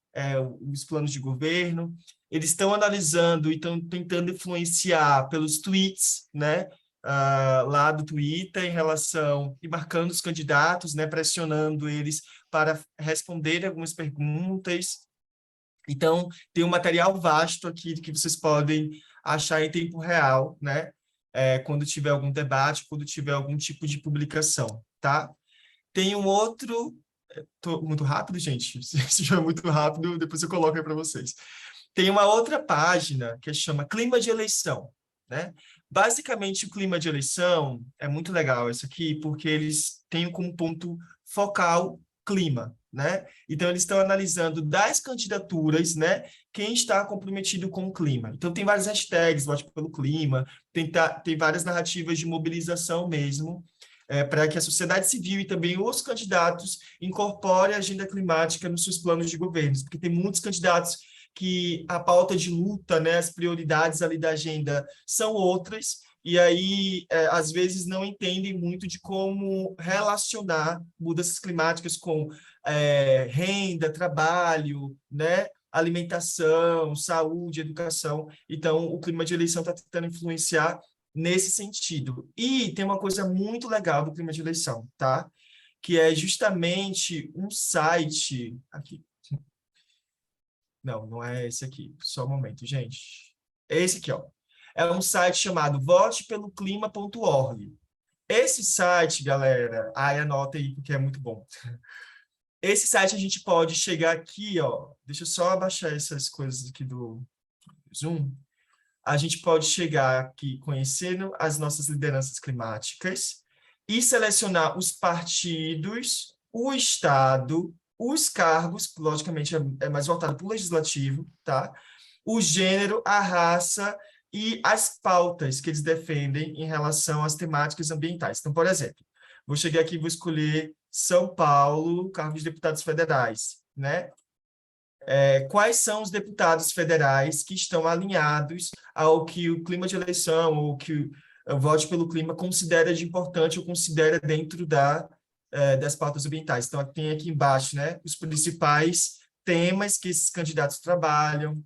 os planos de governo, eles estão analisando e estão tentando influenciar pelos tweets, né, lá do Twitter, em relação, e marcando os candidatos, né, pressionando eles para responderem algumas perguntas. Então, tem um material vasto aqui que vocês podem achar em tempo real, né, quando tiver algum debate, quando tiver algum tipo de publicação, tá? Tem um outro... Tô muito rápido, gente? Se estiver muito rápido, depois eu coloco aí para vocês. Tem uma outra página que chama Clima de Eleição, né? Basicamente, o clima de eleição é muito legal isso aqui, porque eles têm como ponto focal clima, né? Então, eles estão analisando das candidaturas, né? Quem está comprometido com o clima. Então, tem várias hashtags, vote pelo clima, tem várias narrativas de mobilização mesmo, para que a sociedade civil e também os candidatos incorporem a agenda climática nos seus planos de governo, porque tem muitos candidatos que a pauta de luta, né, as prioridades ali da agenda são outras, e aí, às vezes, não entendem muito de como relacionar mudanças climáticas com renda, trabalho, né, alimentação, saúde, educação. Então, o clima de eleição está tentando influenciar nesse sentido. E tem uma coisa muito legal do clima de eleição, tá? Que é justamente um site... Aqui. Não, não é esse aqui. Só um momento, gente. É esse aqui, ó. É um site chamado votepeloclima.org. Esse site, galera... anota aí, porque é muito bom. Esse site a gente pode chegar aqui, ó. Deixa eu só abaixar essas coisas aqui do Zoom. A gente pode chegar aqui conhecendo as nossas lideranças climáticas e selecionar os partidos, o Estado, os cargos, logicamente é mais voltado para o legislativo, tá? O gênero, a raça e as pautas que eles defendem em relação às temáticas ambientais. Então, por exemplo, vou chegar aqui e vou escolher São Paulo, cargo de deputados federais, né? Quais são os deputados federais que estão alinhados ao que o clima de eleição, ou que o Vote pelo Clima considera de importante ou considera dentro das pautas ambientais. Então, tem aqui embaixo, né, os principais temas que esses candidatos trabalham,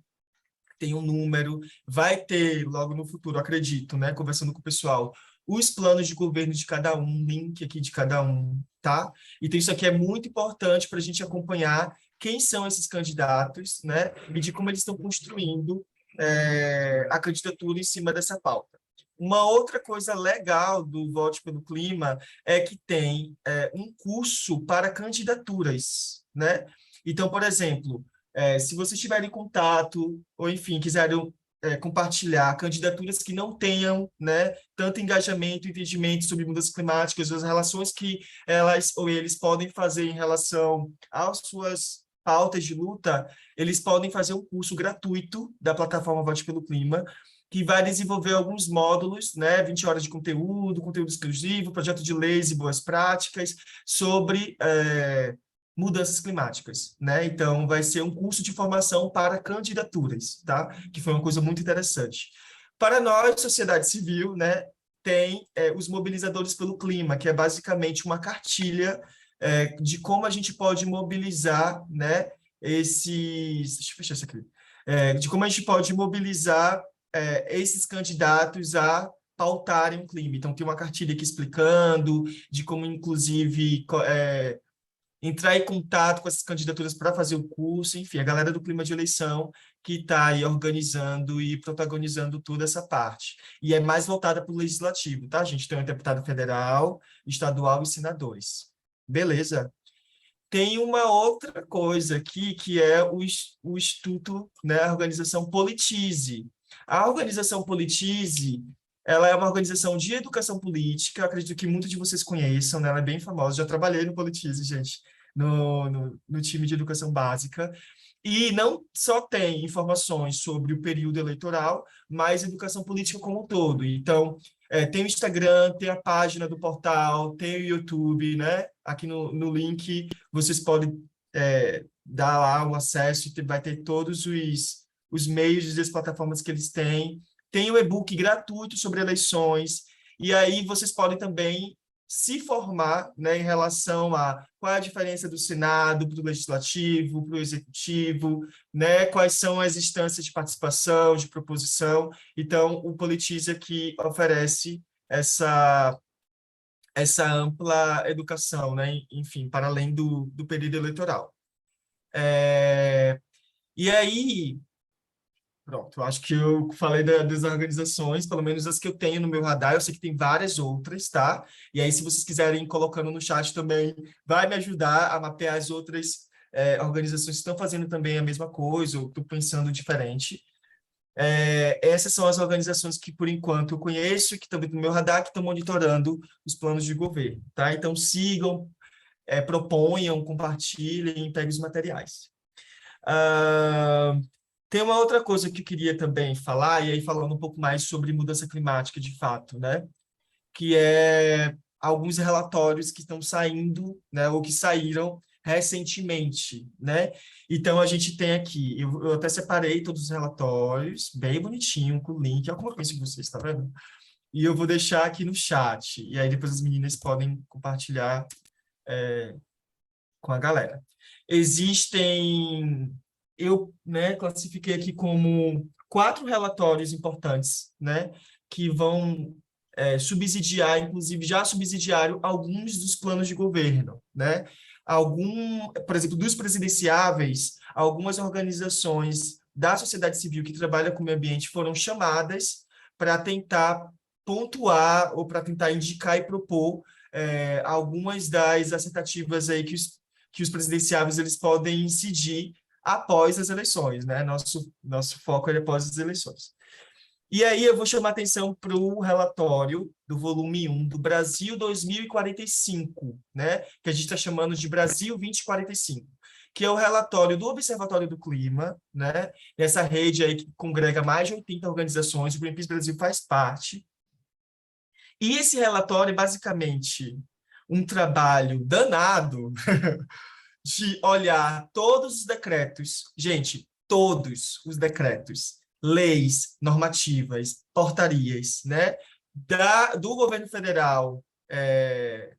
tem um número, vai ter logo no futuro, acredito, né, conversando com o pessoal, os planos de governo de cada um, link aqui de cada um, tá? Então, isso aqui é muito importante para a gente acompanhar quem são esses candidatos, né, e de como eles estão construindo a candidatura em cima dessa pauta. Uma outra coisa legal do Vote pelo Clima é que tem um curso para candidaturas, né? Então, por exemplo, se vocês tiverem contato, ou enfim, quiserem compartilhar candidaturas que não tenham, né, tanto engajamento, entendimento sobre mudanças climáticas, as relações que elas ou eles podem fazer em relação às suas pautas de luta, eles podem fazer um curso gratuito da plataforma Vote pelo Clima, que vai desenvolver alguns módulos, né, 20 horas de conteúdo exclusivo, projeto de leis e boas práticas sobre mudanças climáticas, né? Então, vai ser um curso de formação para candidaturas, tá? Que foi uma coisa muito interessante. Para nós, sociedade civil, né, tem os mobilizadores pelo clima, que é basicamente uma cartilha de como a gente pode mobilizar, né, esses... Deixa eu fechar isso aqui. De como a gente pode mobilizar esses candidatos a pautarem o clima. Então, tem uma cartilha aqui explicando de como, inclusive, entrar em contato com essas candidaturas para fazer o curso, enfim, a galera do clima de eleição que está aí organizando e protagonizando toda essa parte. E é mais voltada para o legislativo, tá, gente? Tem um deputado federal, estadual e senadores. Beleza. Tem uma outra coisa aqui, que é o Instituto, né, a organização Politize. A organização Politize, ela é uma organização de educação política, acredito que muitos de vocês conheçam, né? Ela é bem famosa, já trabalhei no Politize, gente, no time de educação básica, e não só tem informações sobre o período eleitoral, mas educação política como um todo. Então, tem o Instagram, tem a página do portal, tem o YouTube, né? Aqui no link vocês podem dar lá o acesso e vai ter todos os meios e as plataformas que eles têm. Tem o e-book gratuito sobre eleições, e aí vocês podem também se formar, né, em relação a qual é a diferença do Senado para o Legislativo, para o Executivo, né, quais são as instâncias de participação, de proposição. Então, o Politize aqui oferece essa ampla educação, né, enfim, para além do período eleitoral. E aí, pronto, eu acho que eu falei das organizações, pelo menos as que eu tenho no meu radar, eu sei que tem várias outras, tá? E aí, se vocês quiserem ir colocando no chat também, vai me ajudar a mapear as outras organizações que estão fazendo também a mesma coisa, ou estão pensando diferente. Essas são as organizações que, por enquanto, eu conheço, que estão no meu radar, que estão monitorando os planos de governo, tá? Então, sigam, proponham, compartilhem, peguem os materiais. Tem uma outra coisa que eu queria também falar, e aí falando um pouco mais sobre mudança climática de fato, né? Que é alguns relatórios que estão saindo, né? Ou que saíram recentemente, né? Então, a gente tem aqui, eu até separei todos os relatórios, bem bonitinho, com link, alguma coisa que vocês, tá vendo? E eu vou deixar aqui no chat, e aí depois as meninas podem compartilhar com a galera. Existem... Eu, né, classifiquei aqui como 4 relatórios importantes, né, que vão subsidiar, inclusive já subsidiaram alguns dos planos de governo, né? Por exemplo, dos presidenciáveis, algumas organizações da sociedade civil que trabalham com o meio ambiente foram chamadas para tentar pontuar ou para tentar indicar e propor algumas das acertativas aí que os presidenciáveis eles podem incidir após as eleições, né? Nosso foco é após as eleições. E aí eu vou chamar a atenção para o relatório do volume 1 do Brasil 2045, né? Que a gente está chamando de Brasil 2045, que é o relatório do Observatório do Clima, né? Essa rede aí que congrega mais de 80 organizações, o Greenpeace Brasil faz parte. E esse relatório é basicamente um trabalho danado de olhar todos os decretos, gente, todos os decretos, leis, normativas, portarias, né, do governo federal,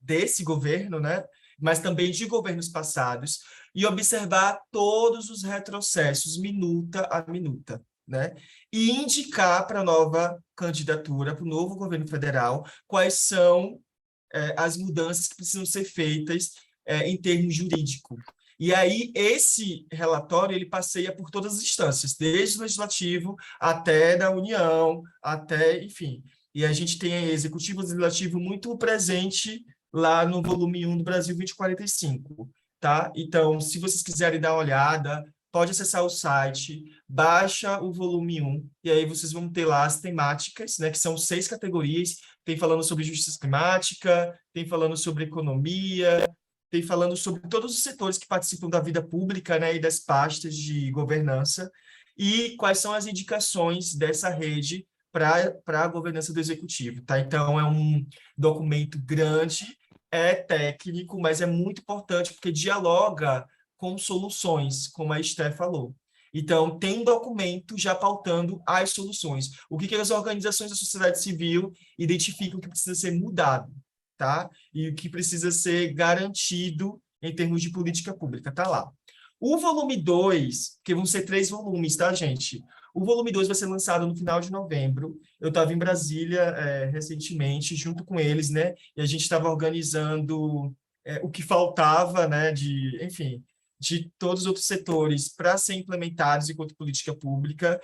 desse governo, né, mas também de governos passados, e observar todos os retrocessos, minuta a minuta, né, e indicar para a nova candidatura, para o novo governo federal, quais são as mudanças que precisam ser feitas em termos jurídicos. E aí, esse relatório, ele passeia por todas as instâncias, desde o Legislativo até da União, até, enfim. E a gente tem Executivo e Legislativo muito presente lá no volume 1 do Brasil 2045, tá? Então, se vocês quiserem dar uma olhada, pode acessar o site, baixa o volume 1, e aí vocês vão ter lá as temáticas, né, que são 6 categorias, tem falando sobre justiça climática, tem falando sobre economia, tem falando sobre todos os setores que participam da vida pública, né, e das pastas de governança, e quais são as indicações dessa rede para a governança do executivo, tá? Então, é um documento grande, é técnico, mas é muito importante porque dialoga com soluções, como a Esté falou. Então, tem um documento já pautando as soluções. O que as organizações da sociedade civil identificam que precisa ser mudado, tá? E o que precisa ser garantido em termos de política pública, tá lá. O volume 2, que vão ser 3 volumes, tá, gente? O volume 2 vai ser lançado no final de novembro. Eu estava em Brasília recentemente, junto com eles, né? E a gente estava organizando o que faltava, né, enfim, de todos os outros setores para ser implementados enquanto política pública.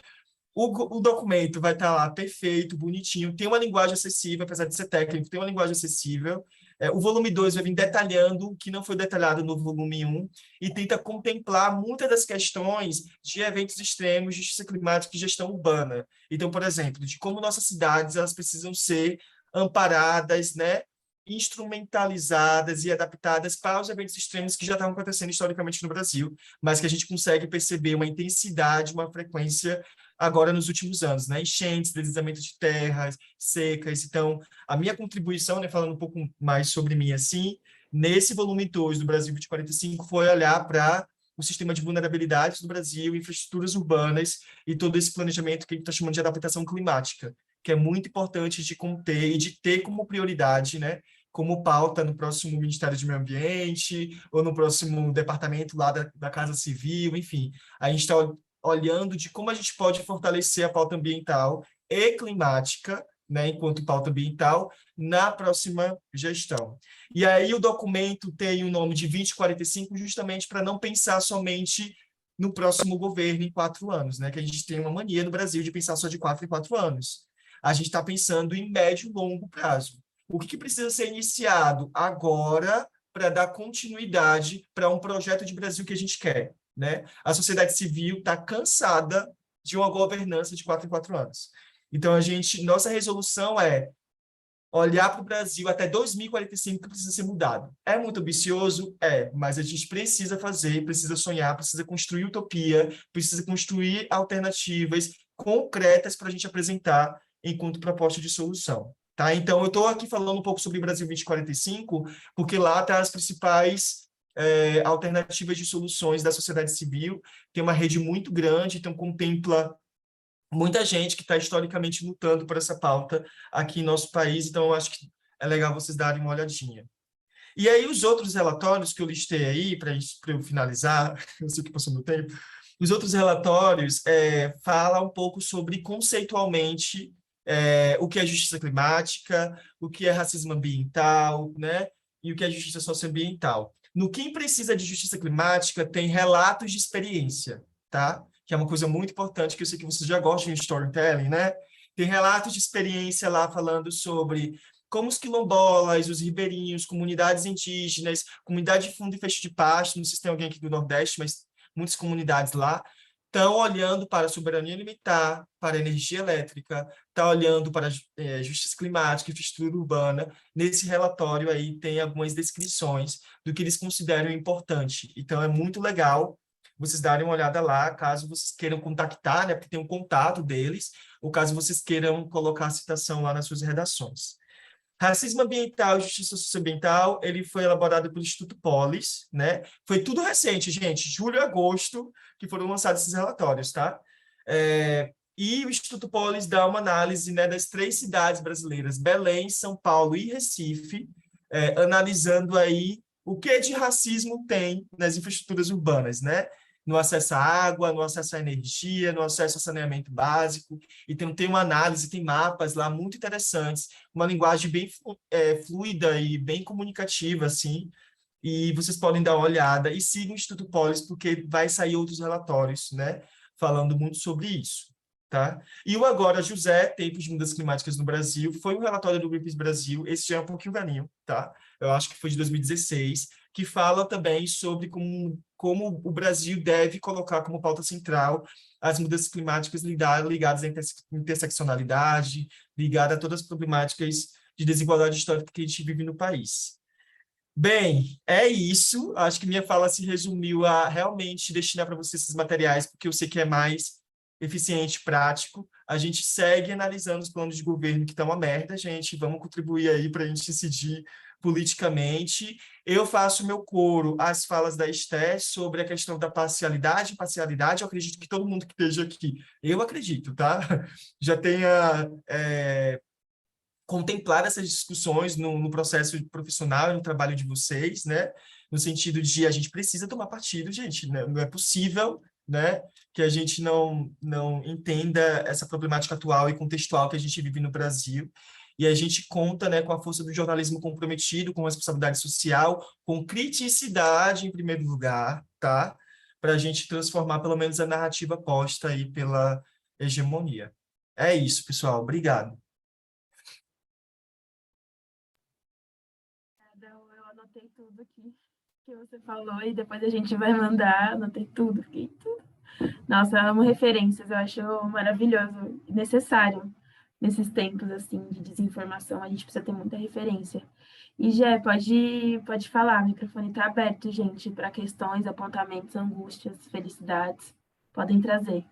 O documento vai estar lá perfeito, bonitinho, tem uma linguagem acessível, apesar de ser técnico, tem uma linguagem acessível. O volume 2 vai vir detalhando o que não foi detalhado no volume 1 e tenta contemplar muitas das questões de eventos extremos, justiça climática e gestão urbana. Então, por exemplo, de como nossas cidades elas precisam ser amparadas, né, instrumentalizadas e adaptadas para os eventos extremos que já estavam acontecendo historicamente no Brasil, mas que a gente consegue perceber uma intensidade, uma frequência agora nos últimos anos, né? Enchentes, deslizamento de terras, secas. Então, a minha contribuição, né, falando um pouco mais sobre mim assim, nesse volume 2 do Brasil 2045 foi olhar para o sistema de vulnerabilidades do Brasil, infraestruturas urbanas e todo esse planejamento que a gente está chamando de adaptação climática, que é muito importante de conter e de ter como prioridade, né, como pauta no próximo Ministério do Meio Ambiente ou no próximo departamento lá da Casa Civil, enfim. A gente está olhando de como a gente pode fortalecer a pauta ambiental e climática, né, enquanto pauta ambiental, na próxima gestão. E aí o documento tem o nome de 2045 justamente para não pensar somente no próximo governo em 4 anos, né, que a gente tem uma mania no Brasil de pensar só de 4 em 4 anos. A gente está pensando em médio e longo prazo. O que precisa ser iniciado agora para dar continuidade para um projeto de Brasil que a gente quer, né? A sociedade civil está cansada de uma governança de 4 em 4 anos. Então, nossa resolução é olhar para o Brasil até 2045 que precisa ser mudado. É muito ambicioso? É, mas a gente precisa fazer, precisa sonhar, precisa construir utopia, precisa construir alternativas concretas para a gente apresentar enquanto proposta de solução. Tá? Então, eu estou aqui falando um pouco sobre o Brasil 2045, porque lá estão as principais alternativas de soluções da sociedade civil. Tem uma rede muito grande, então contempla muita gente que está historicamente lutando por essa pauta aqui em nosso país, então eu acho que é legal vocês darem uma olhadinha. E aí, os outros relatórios que eu listei aí, para eu finalizar, eu sei que passou meu tempo, os outros relatórios falam um pouco sobre, conceitualmente, o que é justiça climática, o que é racismo ambiental, né? E o que é justiça socioambiental. No Quem Precisa de Justiça Climática, tem relatos de experiência, tá? Que é uma coisa muito importante, que eu sei que vocês já gostam de storytelling, né? Tem relatos de experiência lá falando sobre como os quilombolas, os ribeirinhos, comunidades indígenas, comunidade de fundo e fecho de pasto, não sei se tem alguém aqui do Nordeste, mas muitas comunidades lá, estão olhando para a soberania alimentar, para a energia elétrica, estão olhando para a justiça climática, infraestrutura urbana. Nesse relatório aí tem algumas descrições do que eles consideram importante. Então, é muito legal vocês darem uma olhada lá, caso vocês queiram contactar, né, porque tem um contato deles, ou caso vocês queiram colocar a citação lá nas suas redações. Racismo ambiental e justiça socioambiental, ele foi elaborado pelo Instituto Polis, né? Foi tudo recente, gente, julho e agosto, que foram lançados esses relatórios, tá? E o Instituto Polis dá uma análise, né, das 3 cidades brasileiras, Belém, São Paulo e Recife, analisando aí o que de racismo tem nas infraestruturas urbanas, né? No acesso à água, no acesso à energia, no acesso ao saneamento básico. Então, tem uma análise, tem mapas lá muito interessantes, uma linguagem bem fluida e bem comunicativa, assim, e vocês podem dar uma olhada e sigam o Instituto Polis, porque vai sair outros relatórios, né, falando muito sobre isso. Tá? E o Agora José, Tempos de Mudanças Climáticas no Brasil, foi um relatório do Greenpeace Brasil, esse já é um pouquinho velhinho, tá? Eu acho que foi de 2016, que fala também sobre como o Brasil deve colocar como pauta central as mudanças climáticas ligadas à interseccionalidade, ligadas a todas as problemáticas de desigualdade histórica que a gente vive no país. Bem, é isso. Acho que minha fala se resumiu a realmente destinar para vocês esses materiais, porque eu sei que é mais eficiente, prático. A gente segue analisando os planos de governo que estão uma merda, gente. Vamos contribuir aí para a gente decidir politicamente. Eu faço meu coro às falas da Esté sobre a questão da parcialidade. Imparcialidade, eu acredito que todo mundo que esteja aqui, eu acredito, tá? Já tenha contemplado essas discussões no processo profissional e no trabalho de vocês, né? No sentido de a gente precisa tomar partido, gente, né? Não é possível, né, que a gente não entenda essa problemática atual e contextual que a gente vive no Brasil. e a gente conta, né, com a força do jornalismo comprometido, com responsabilidade social, com criticidade em primeiro lugar, tá? Para a gente transformar pelo menos a narrativa posta aí pela hegemonia. É isso, pessoal. Obrigado. Eu anotei tudo aqui que você falou e depois a gente vai mandar. Anotei tudo, fiquei tudo. Nossa, eu amo referências, eu acho maravilhoso e necessário nesses tempos assim de desinformação. A gente precisa ter muita referência. E Jé, pode falar, o microfone está aberto, gente, para questões, apontamentos, angústias, felicidades. Podem trazer.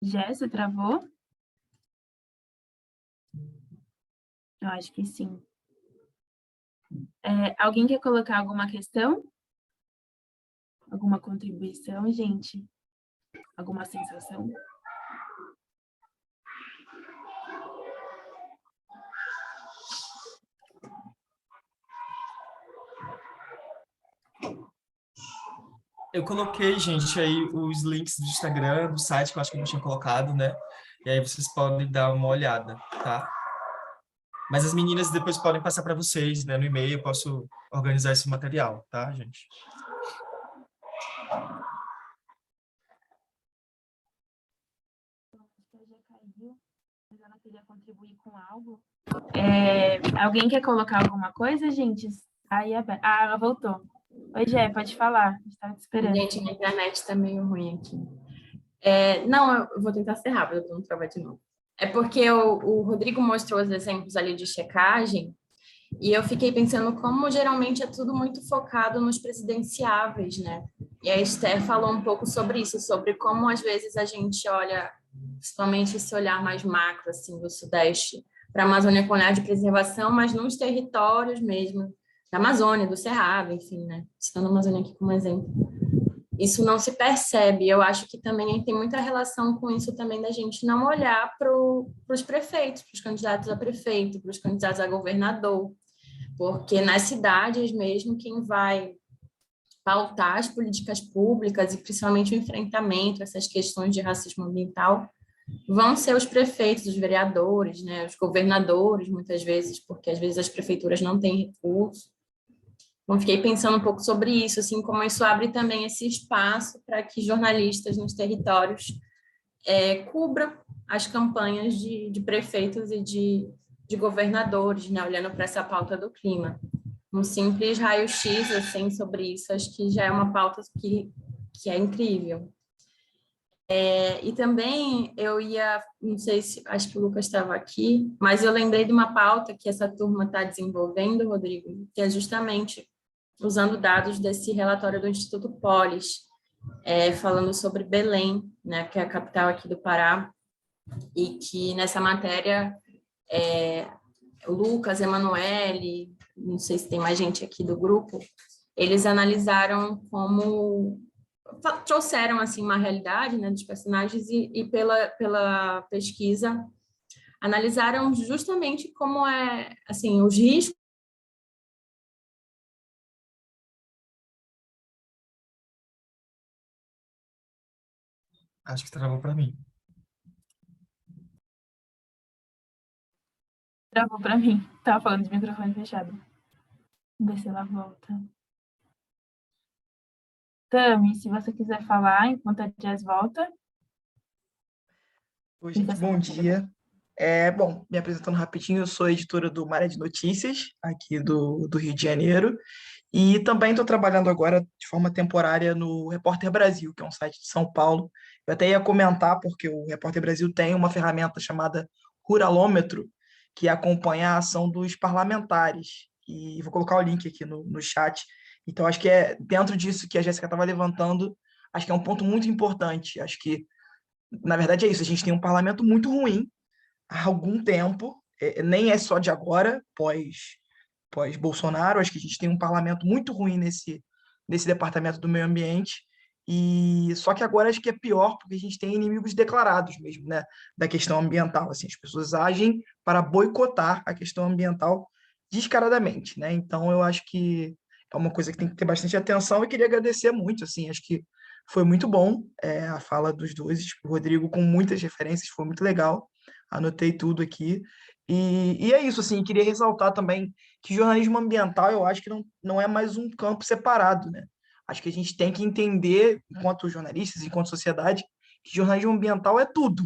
Jé, você travou? Eu acho que sim. Alguém quer colocar alguma questão? Alguma contribuição, gente? Alguma sensação? Eu coloquei, gente, aí os links do Instagram, do site, que eu acho que eu não tinha colocado, né? E aí vocês podem dar uma olhada, tá? Mas as meninas depois podem passar para vocês, né? No e-mail, eu posso organizar esse material, tá, gente? Já caiu, mas ela queria contribuir com algo. Alguém quer colocar alguma coisa, gente? Aí, ela voltou. Oi, Jé, pode falar. Estava te esperando. Gente, minha internet está meio ruim aqui. Não, eu vou tentar ser rápida para não travar de novo. É porque o Rodrigo mostrou os exemplos ali de checagem e eu fiquei pensando como geralmente é tudo muito focado nos presidenciáveis, né? E a Esther falou um pouco sobre isso, sobre como às vezes a gente olha, principalmente esse olhar mais macro, assim, do Sudeste, para a Amazônia com olhar de preservação, mas nos territórios mesmo, da Amazônia, do Cerrado, enfim, né? Citando a Amazônia aqui como exemplo. Isso não se percebe. Eu acho que também tem muita relação com isso também da gente não olhar para os prefeitos, para os candidatos a prefeito, para os candidatos a governador, porque nas cidades mesmo quem vai pautar as políticas públicas e principalmente o enfrentamento a essas questões de racismo ambiental vão ser os prefeitos, os vereadores, né, os governadores, muitas vezes, porque às vezes as prefeituras não têm recursos. Então, fiquei pensando um pouco sobre isso, assim, como isso abre também esse espaço para que jornalistas nos territórios cubram as campanhas de prefeitos e de governadores, né, olhando para essa pauta do clima. Um simples raio-x, assim, sobre isso, acho que já é uma pauta que é incrível. E também não sei se, acho que o Lucas estava aqui, mas eu lembrei de uma pauta que essa turma está desenvolvendo, Rodrigo, que é justamente usando dados desse relatório do Instituto Polis, falando sobre Belém, né, que é a capital aqui do Pará, e que nessa matéria o Lucas, Emanuele, não sei se tem mais gente aqui do grupo, eles analisaram trouxeram assim uma realidade, né, dos personagens e pela pesquisa analisaram justamente como assim os riscos. Acho que travou para mim. Travou para mim. Tava falando de microfone fechado. Vamos ver se ela volta. Tami, se você quiser falar enquanto a Jess volta. Oi, gente, bom dia. Bom, me apresentando rapidinho, eu sou editora do Maré de Notícias, aqui do Rio de Janeiro, e também estou trabalhando agora de forma temporária no Repórter Brasil, que é um site de São Paulo. Eu até ia comentar, porque o Repórter Brasil tem uma ferramenta chamada Ruralômetro, que acompanha a ação dos parlamentares, e vou colocar o link aqui no chat. Então, acho que dentro disso que a Jéssica estava levantando, acho que é um ponto muito importante. Acho que na verdade é isso, a gente tem um parlamento muito ruim há algum tempo, nem é só de agora, pós Bolsonaro, acho que a gente tem um parlamento muito ruim nesse departamento do meio ambiente, E só que agora acho que é pior porque a gente tem inimigos declarados mesmo, né, da questão ambiental, assim, as pessoas agem para boicotar a questão ambiental descaradamente, né? Então eu acho que é uma coisa que tem que ter bastante atenção e queria agradecer muito, assim, acho que foi muito bom a fala dos dois, tipo, o Rodrigo com muitas referências, foi muito legal, anotei tudo aqui. E é isso, assim, queria ressaltar também que jornalismo ambiental eu acho que não é mais um campo separado, né? Acho que a gente tem que entender, enquanto jornalistas, enquanto sociedade, que jornalismo ambiental é tudo,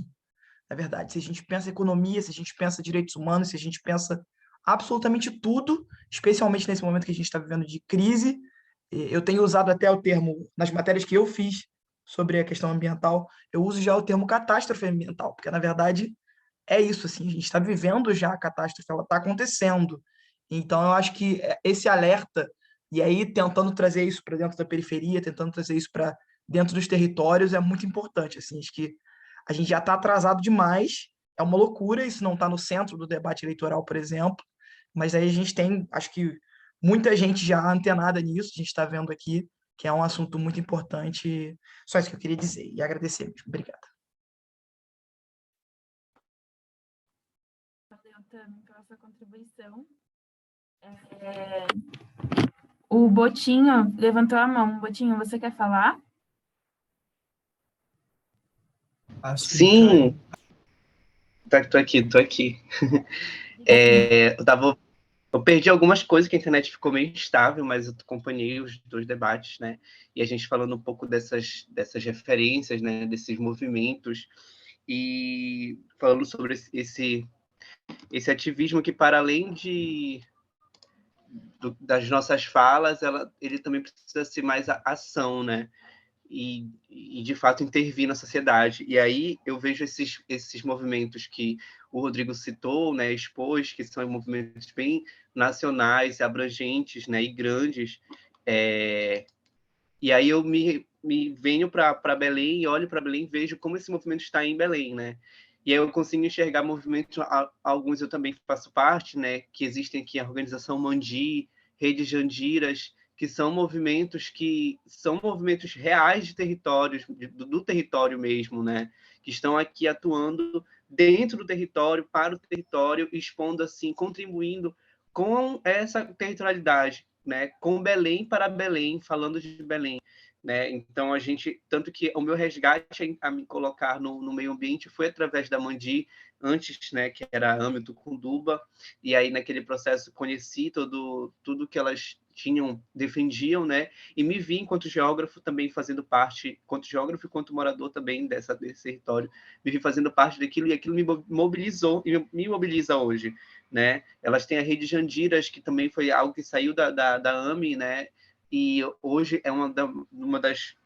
na verdade. Se a gente pensa economia, se a gente pensa direitos humanos, se a gente pensa absolutamente tudo, especialmente nesse momento que a gente está vivendo de crise. Eu tenho usado até o termo, nas matérias que eu fiz sobre a questão ambiental, eu uso já o termo catástrofe ambiental, porque, na verdade, é isso, assim, a gente está vivendo já a catástrofe, ela está acontecendo. Então, eu acho que esse alerta, e aí tentando trazer isso para dentro da periferia, tentando trazer isso para dentro dos territórios, é muito importante, assim, acho que a gente já está atrasado demais, é uma loucura, isso não está no centro do debate eleitoral, por exemplo, mas aí a gente tem, acho que muita gente já antenada nisso, a gente está vendo aqui, que é um assunto muito importante. Só isso que eu queria dizer, e agradecer mesmo. Obrigado. Valeu, Tami, pela sua contribuição. O Botinho levantou a mão. Botinho, você quer falar? Acho que ele Sim, caiu. tô aqui. Eu perdi algumas coisas que a internet ficou meio instável, mas eu acompanhei os dois debates, né? E a gente falando um pouco dessas referências, né? Desses movimentos e falando sobre esse ativismo que, para além das nossas falas, ele também precisa ser mais ação, né? E de fato intervir na sociedade. E aí eu vejo esses movimentos que o Rodrigo citou, né, expôs, que são movimentos bem nacionais, abrangentes, né, e grandes. E aí eu me venho para Belém e olho para Belém e vejo como esse movimento está em Belém, né? E aí eu consigo enxergar movimentos, alguns eu também faço parte, né, que existem aqui a Organização Mandi, Rede Jandiras, que são movimentos reais de territórios, do território mesmo, né, que estão aqui atuando dentro do território, para o território, expondo assim, contribuindo com essa territorialidade, né, com Belém para Belém, falando de Belém. Né? Então, tanto que o meu resgate a me colocar no meio ambiente foi através da Mandi, antes, né, que era âmbito Cunduba, e aí naquele processo conheci tudo que elas defendiam, né, e me vi enquanto geógrafo também fazendo parte, quanto geógrafo e quanto morador também desse território, me vi fazendo parte daquilo, e aquilo me mobilizou, e me mobiliza hoje, né. Elas têm a Rede Jandiras, que também foi algo que saiu da AME, né, e hoje é uma das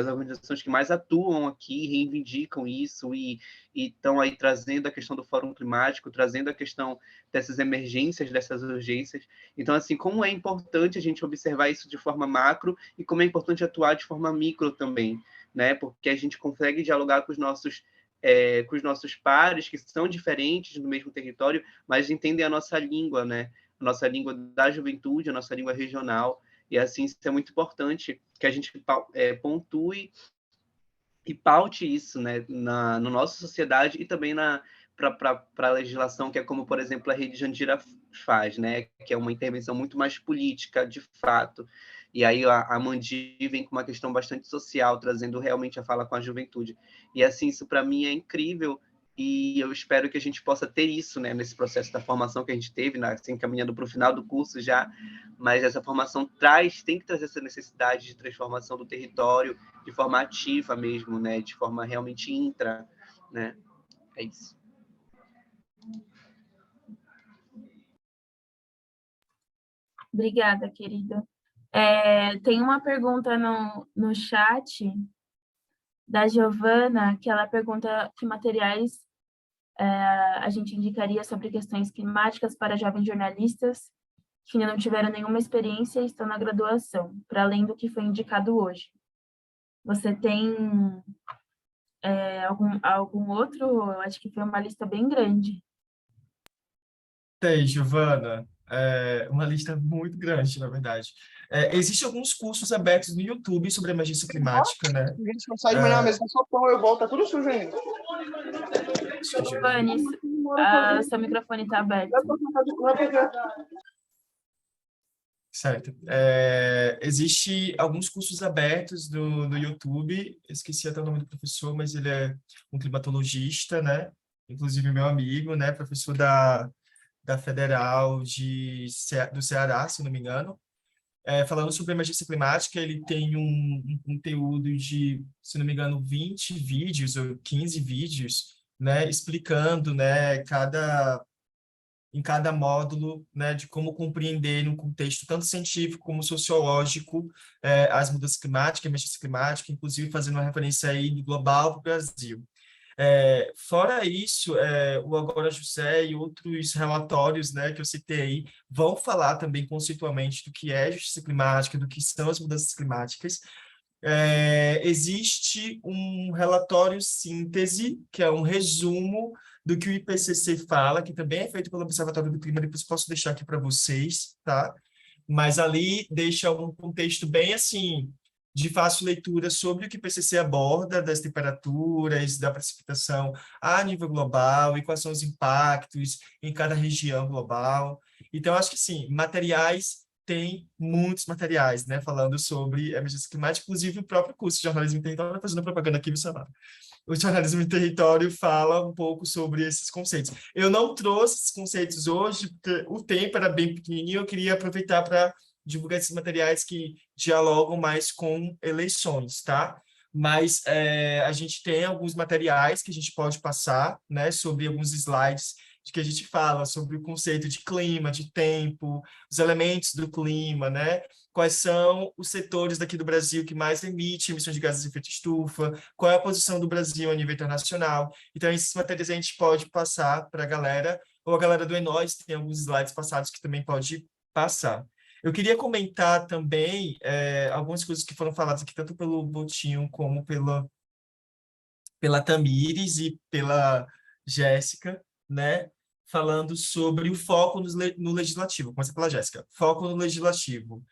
organizações que mais atuam aqui, reivindicam isso e estão aí trazendo a questão do Fórum Climático, trazendo a questão dessas emergências, dessas urgências. Então, assim, como é importante a gente observar isso de forma macro e como é importante atuar de forma micro também, né? Porque a gente consegue dialogar com os nossos pares, que são diferentes no mesmo território, mas entendem a nossa língua, né? A nossa língua da juventude, a nossa língua regional. E, assim, isso é muito importante que a gente pontue e paute isso, né, na nossa sociedade e também para a legislação, que é como, por exemplo, a Rede Jandira faz, né, que é uma intervenção muito mais política, de fato. E aí a Mandi vem com uma questão bastante social, trazendo realmente a fala com a juventude. E, assim, isso para mim é incrível, e eu espero que a gente possa ter isso, né, nesse processo da formação que a gente teve, né, assim, caminhando para o final do curso já, mas essa formação tem que trazer essa necessidade de transformação do território de forma ativa mesmo, né, de forma realmente intra, né, é isso. Obrigada, querida. Tem uma pergunta no chat da Giovana, que ela pergunta que materiais a gente indicaria sobre questões climáticas para jovens jornalistas que ainda não tiveram nenhuma experiência e estão na graduação, para além do que foi indicado hoje. Você tem algum outro? Eu acho que foi uma lista bem grande. Tem, Giovana. uma lista muito grande, na verdade. Existem alguns cursos abertos no YouTube sobre emergência climática, né? Gente, eu saio de manhã mesmo, só pão, eu volto, tá tudo sujo ainda. Giovanni, seu microfone está aberto. Certo. Existe alguns cursos abertos no YouTube, esqueci até o nome do professor, mas ele é um climatologista, né? Inclusive meu amigo, né? Professor da Federal do Ceará, se não me engano. Falando sobre emergência climática, ele tem um conteúdo de, se não me engano, 20 vídeos ou 15 vídeos, né? Explicando, né? Em cada módulo, né, de como compreender num contexto tanto científico como sociológico as mudanças climáticas, a emergência climática, inclusive fazendo uma referência aí do global para o Brasil. Fora isso, o Agora José e outros relatórios, né, que eu citei aí, vão falar também conceitualmente do que é justiça climática, do que são as mudanças climáticas. Existe um relatório síntese, que é um resumo do que o IPCC fala, que também é feito pelo Observatório do Clima, depois posso deixar aqui para vocês, tá? Mas ali deixa um contexto bem, assim, de fácil leitura sobre o que o IPCC aborda das temperaturas, da precipitação a nível global e quais são os impactos em cada região global. Então, acho que, sim, tem muitos materiais, né, falando sobre emergência climática, inclusive o próprio curso de jornalismo em território, fazendo propaganda aqui, Bolsonaro. O jornalismo em território fala um pouco sobre esses conceitos. Eu não trouxe esses conceitos hoje, porque o tempo era bem pequenininho, eu queria aproveitar para divulgar esses materiais que dialogam mais com eleições, tá? Mas a gente tem alguns materiais que a gente pode passar, né, sobre alguns slides de que a gente fala sobre o conceito de clima, de tempo, os elementos do clima, né? Quais são os setores daqui do Brasil que mais emitem emissões de gases de efeito estufa, qual é a posição do Brasil a nível internacional. Então, esses materiais a gente pode passar para a galera, ou a galera do Enóis tem alguns slides passados que também pode passar. Eu queria comentar também algumas coisas que foram faladas aqui, tanto pelo Botinho como pela Tamires e pela Jéssica, né? Falando sobre o foco no legislativo. Começa pela Jéssica. Foco no legislativo.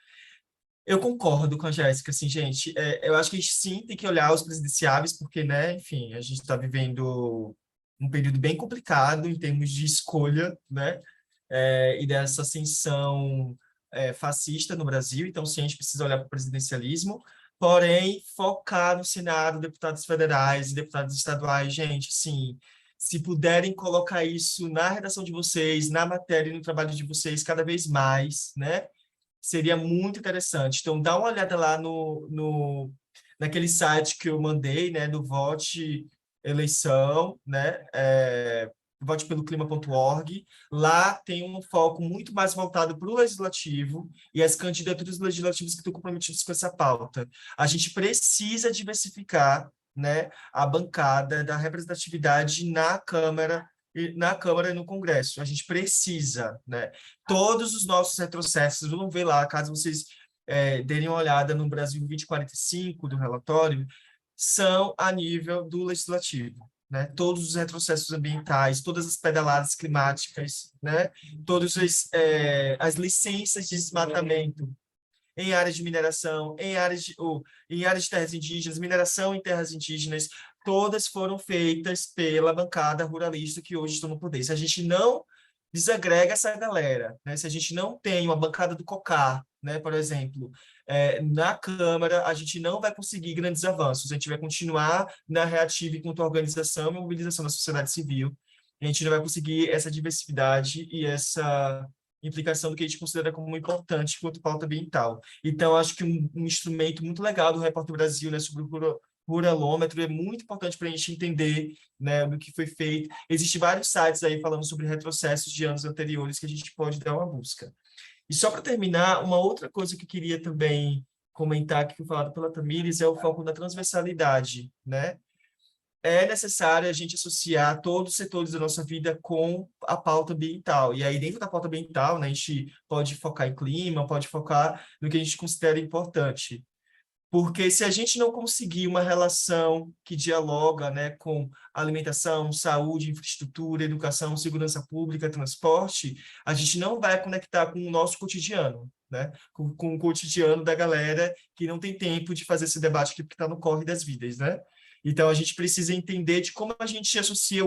Eu concordo com a Jéssica, assim, gente. Eu acho que a gente sim tem que olhar os presidenciáveis, porque, né, enfim, a gente está vivendo um período bem complicado em termos de escolha, né? E dessa ascensão fascista no Brasil. Então, sim, a gente precisa olhar para o presidencialismo, porém, focar no Senado, deputados federais e deputados estaduais, gente, sim. Se puderem colocar isso na redação de vocês, na matéria e no trabalho de vocês cada vez mais, né? Seria muito interessante. Então, dá uma olhada lá naquele site que eu mandei, né, do Vote Eleição, né, votepeloclima.org. Lá tem um foco muito mais voltado para o legislativo e as candidaturas legislativas que estão comprometidas com essa pauta. A gente precisa diversificar, né, a bancada da representatividade na Câmara e no Congresso. A gente precisa, né? Todos os nossos retrocessos, vamos ver lá, caso vocês derem uma olhada no Brasil 2045 do relatório, são a nível do legislativo. Né? Todos os retrocessos ambientais, todas as pedaladas climáticas, né? Todas as licenças de desmatamento em áreas de mineração, em áreas de terras indígenas, mineração em terras indígenas, todas foram feitas pela bancada ruralista que hoje estão no poder. Se a gente não desagrega essa galera, né? Se a gente não tem uma bancada do COCAR, né, por exemplo, na Câmara, a gente não vai conseguir grandes avanços, a gente vai continuar na reativa enquanto organização e mobilização da sociedade civil, a gente não vai conseguir essa diversidade e essa implicação do que a gente considera como importante quanto pauta ambiental. Então, acho que um instrumento muito legal do Repórter Brasil, né, sobre o ruralômetro é muito importante para a gente entender, né, do que foi feito. Existem vários sites aí falando sobre retrocessos de anos anteriores que a gente pode dar uma busca. E só para terminar, uma outra coisa que eu queria também comentar, que foi falado pela Tamires, é o foco na transversalidade, né? É necessário a gente associar todos os setores da nossa vida com a pauta ambiental. E aí, dentro da pauta ambiental, né, a gente pode focar em clima, pode focar no que a gente considera importante. Porque se a gente não conseguir uma relação que dialoga, né, com alimentação, saúde, infraestrutura, educação, segurança pública, transporte, a gente não vai conectar com o nosso cotidiano, né? Com o cotidiano da galera que não tem tempo de fazer esse debate aqui porque está no corre das vidas, né? Então, a gente precisa entender de como a gente associa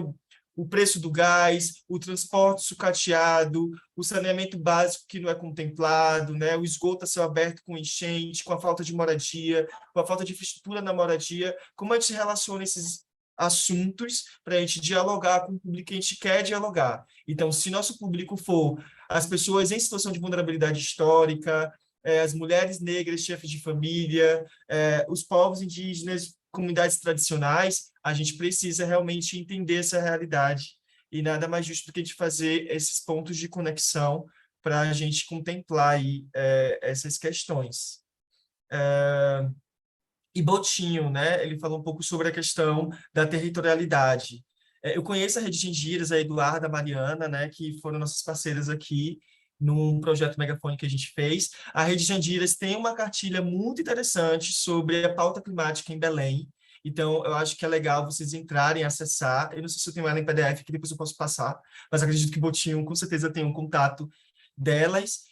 o preço do gás, o transporte sucateado, o saneamento básico que não é contemplado, né? O esgoto a céu aberto com enchente, com a falta de moradia, com a falta de infraestrutura na moradia, como a gente relaciona esses assuntos para a gente dialogar com o público que a gente quer dialogar. Então, se nosso público for as pessoas em situação de vulnerabilidade histórica, as mulheres negras, chefes de família, os povos indígenas, comunidades tradicionais, a gente precisa realmente entender essa realidade e nada mais justo do que a gente fazer esses pontos de conexão para a gente contemplar aí, essas questões. E Botinho, né? Ele falou um pouco sobre a questão da territorialidade. Eu conheço a Rede Gingiras, a Eduarda, a Mariana, né? Que foram nossas parceiras aqui num projeto Megafone que a gente fez. A Rede Gingiras tem uma cartilha muito interessante sobre a pauta climática em Belém. Então, eu acho que é legal vocês entrarem, acessar. Eu não sei se eu tenho ela em PDF, que depois eu posso passar, mas acredito que Botinho, com certeza, tem um contato delas.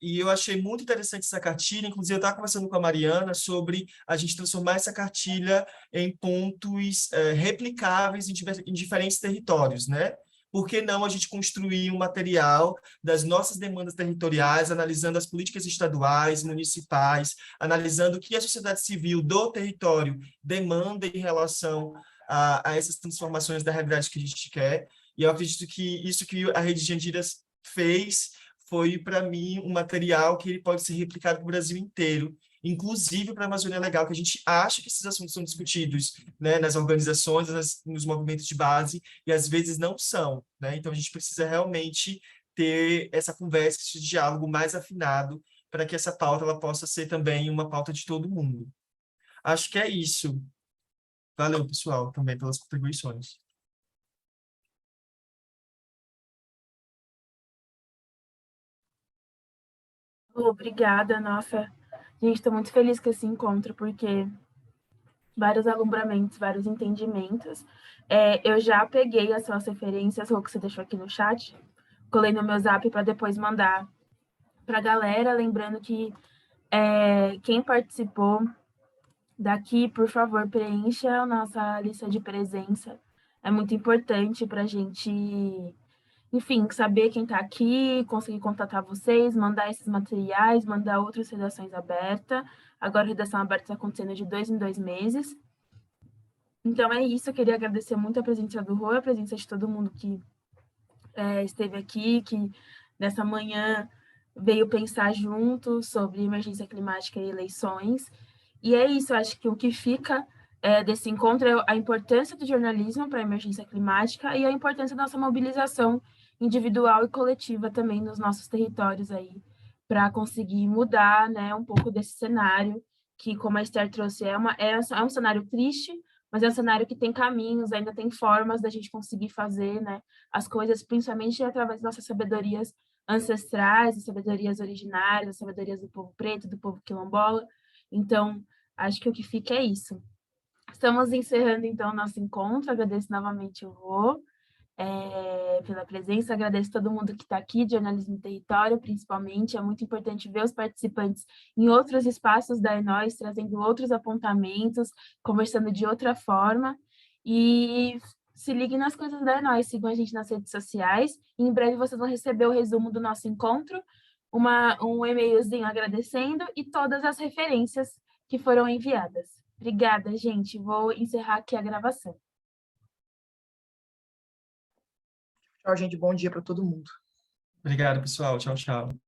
E eu achei muito interessante essa cartilha, inclusive eu estava conversando com a Mariana sobre a gente transformar essa cartilha em pontos replicáveis em diferentes territórios, né? Por que não a gente construir um material das nossas demandas territoriais, analisando as políticas estaduais, municipais, analisando o que a sociedade civil do território demanda em relação a essas transformações da realidade que a gente quer. E eu acredito que isso que a Rede Jandiras fez foi, para mim, um material que ele pode ser replicado no Brasil inteiro, inclusive para a Amazônia Legal, que a gente acha que esses assuntos são discutidos, né, nas organizações, nos movimentos de base, e às vezes não são, né? Então, a gente precisa realmente ter essa conversa, esse diálogo mais afinado, para que essa pauta ela possa ser também uma pauta de todo mundo. Acho que é isso. Valeu, pessoal, também pelas contribuições. Obrigada, nossa. Gente, estou muito feliz com esse encontro, porque vários alumbramentos, vários entendimentos. Eu já peguei as suas referências, Rô, que você deixou aqui no chat, colei no meu zap para depois mandar para a galera, lembrando que quem participou daqui, por favor, preencha a nossa lista de presença. É muito importante para a gente, enfim, saber quem está aqui, conseguir contatar vocês, mandar esses materiais, mandar outras redações abertas. Agora a redação aberta está acontecendo de 2 em 2 meses. Então é isso, eu queria agradecer muito a presença do Rô, a presença de todo mundo que esteve aqui, que nessa manhã veio pensar junto sobre emergência climática e eleições. E é isso, acho que o que fica desse encontro é a importância do jornalismo para a emergência climática e a importância da nossa mobilização individual e coletiva também nos nossos territórios aí, para conseguir mudar, né, um pouco desse cenário, que, como a Esther trouxe, é um cenário triste, mas é um cenário que tem caminhos, ainda tem formas da gente conseguir fazer, né, as coisas, principalmente através das nossas sabedorias ancestrais, as sabedorias originárias, as sabedorias do povo preto, do povo quilombola. Então, acho que o que fica é isso. Estamos encerrando, então, o nosso encontro. Agradeço novamente o Rô pela presença, agradeço todo mundo que está aqui, de Jornalismo e Território, principalmente. É muito importante ver os participantes em outros espaços da Enóis, trazendo outros apontamentos, conversando de outra forma. E se liguem nas coisas da Enóis, sigam a gente nas redes sociais. E em breve vocês vão receber o resumo do nosso encontro, um e-mailzinho agradecendo e todas as referências que foram enviadas. Obrigada, gente. Vou encerrar aqui a gravação. Tchau, gente. Bom dia para todo mundo. Obrigado, pessoal. Tchau, tchau.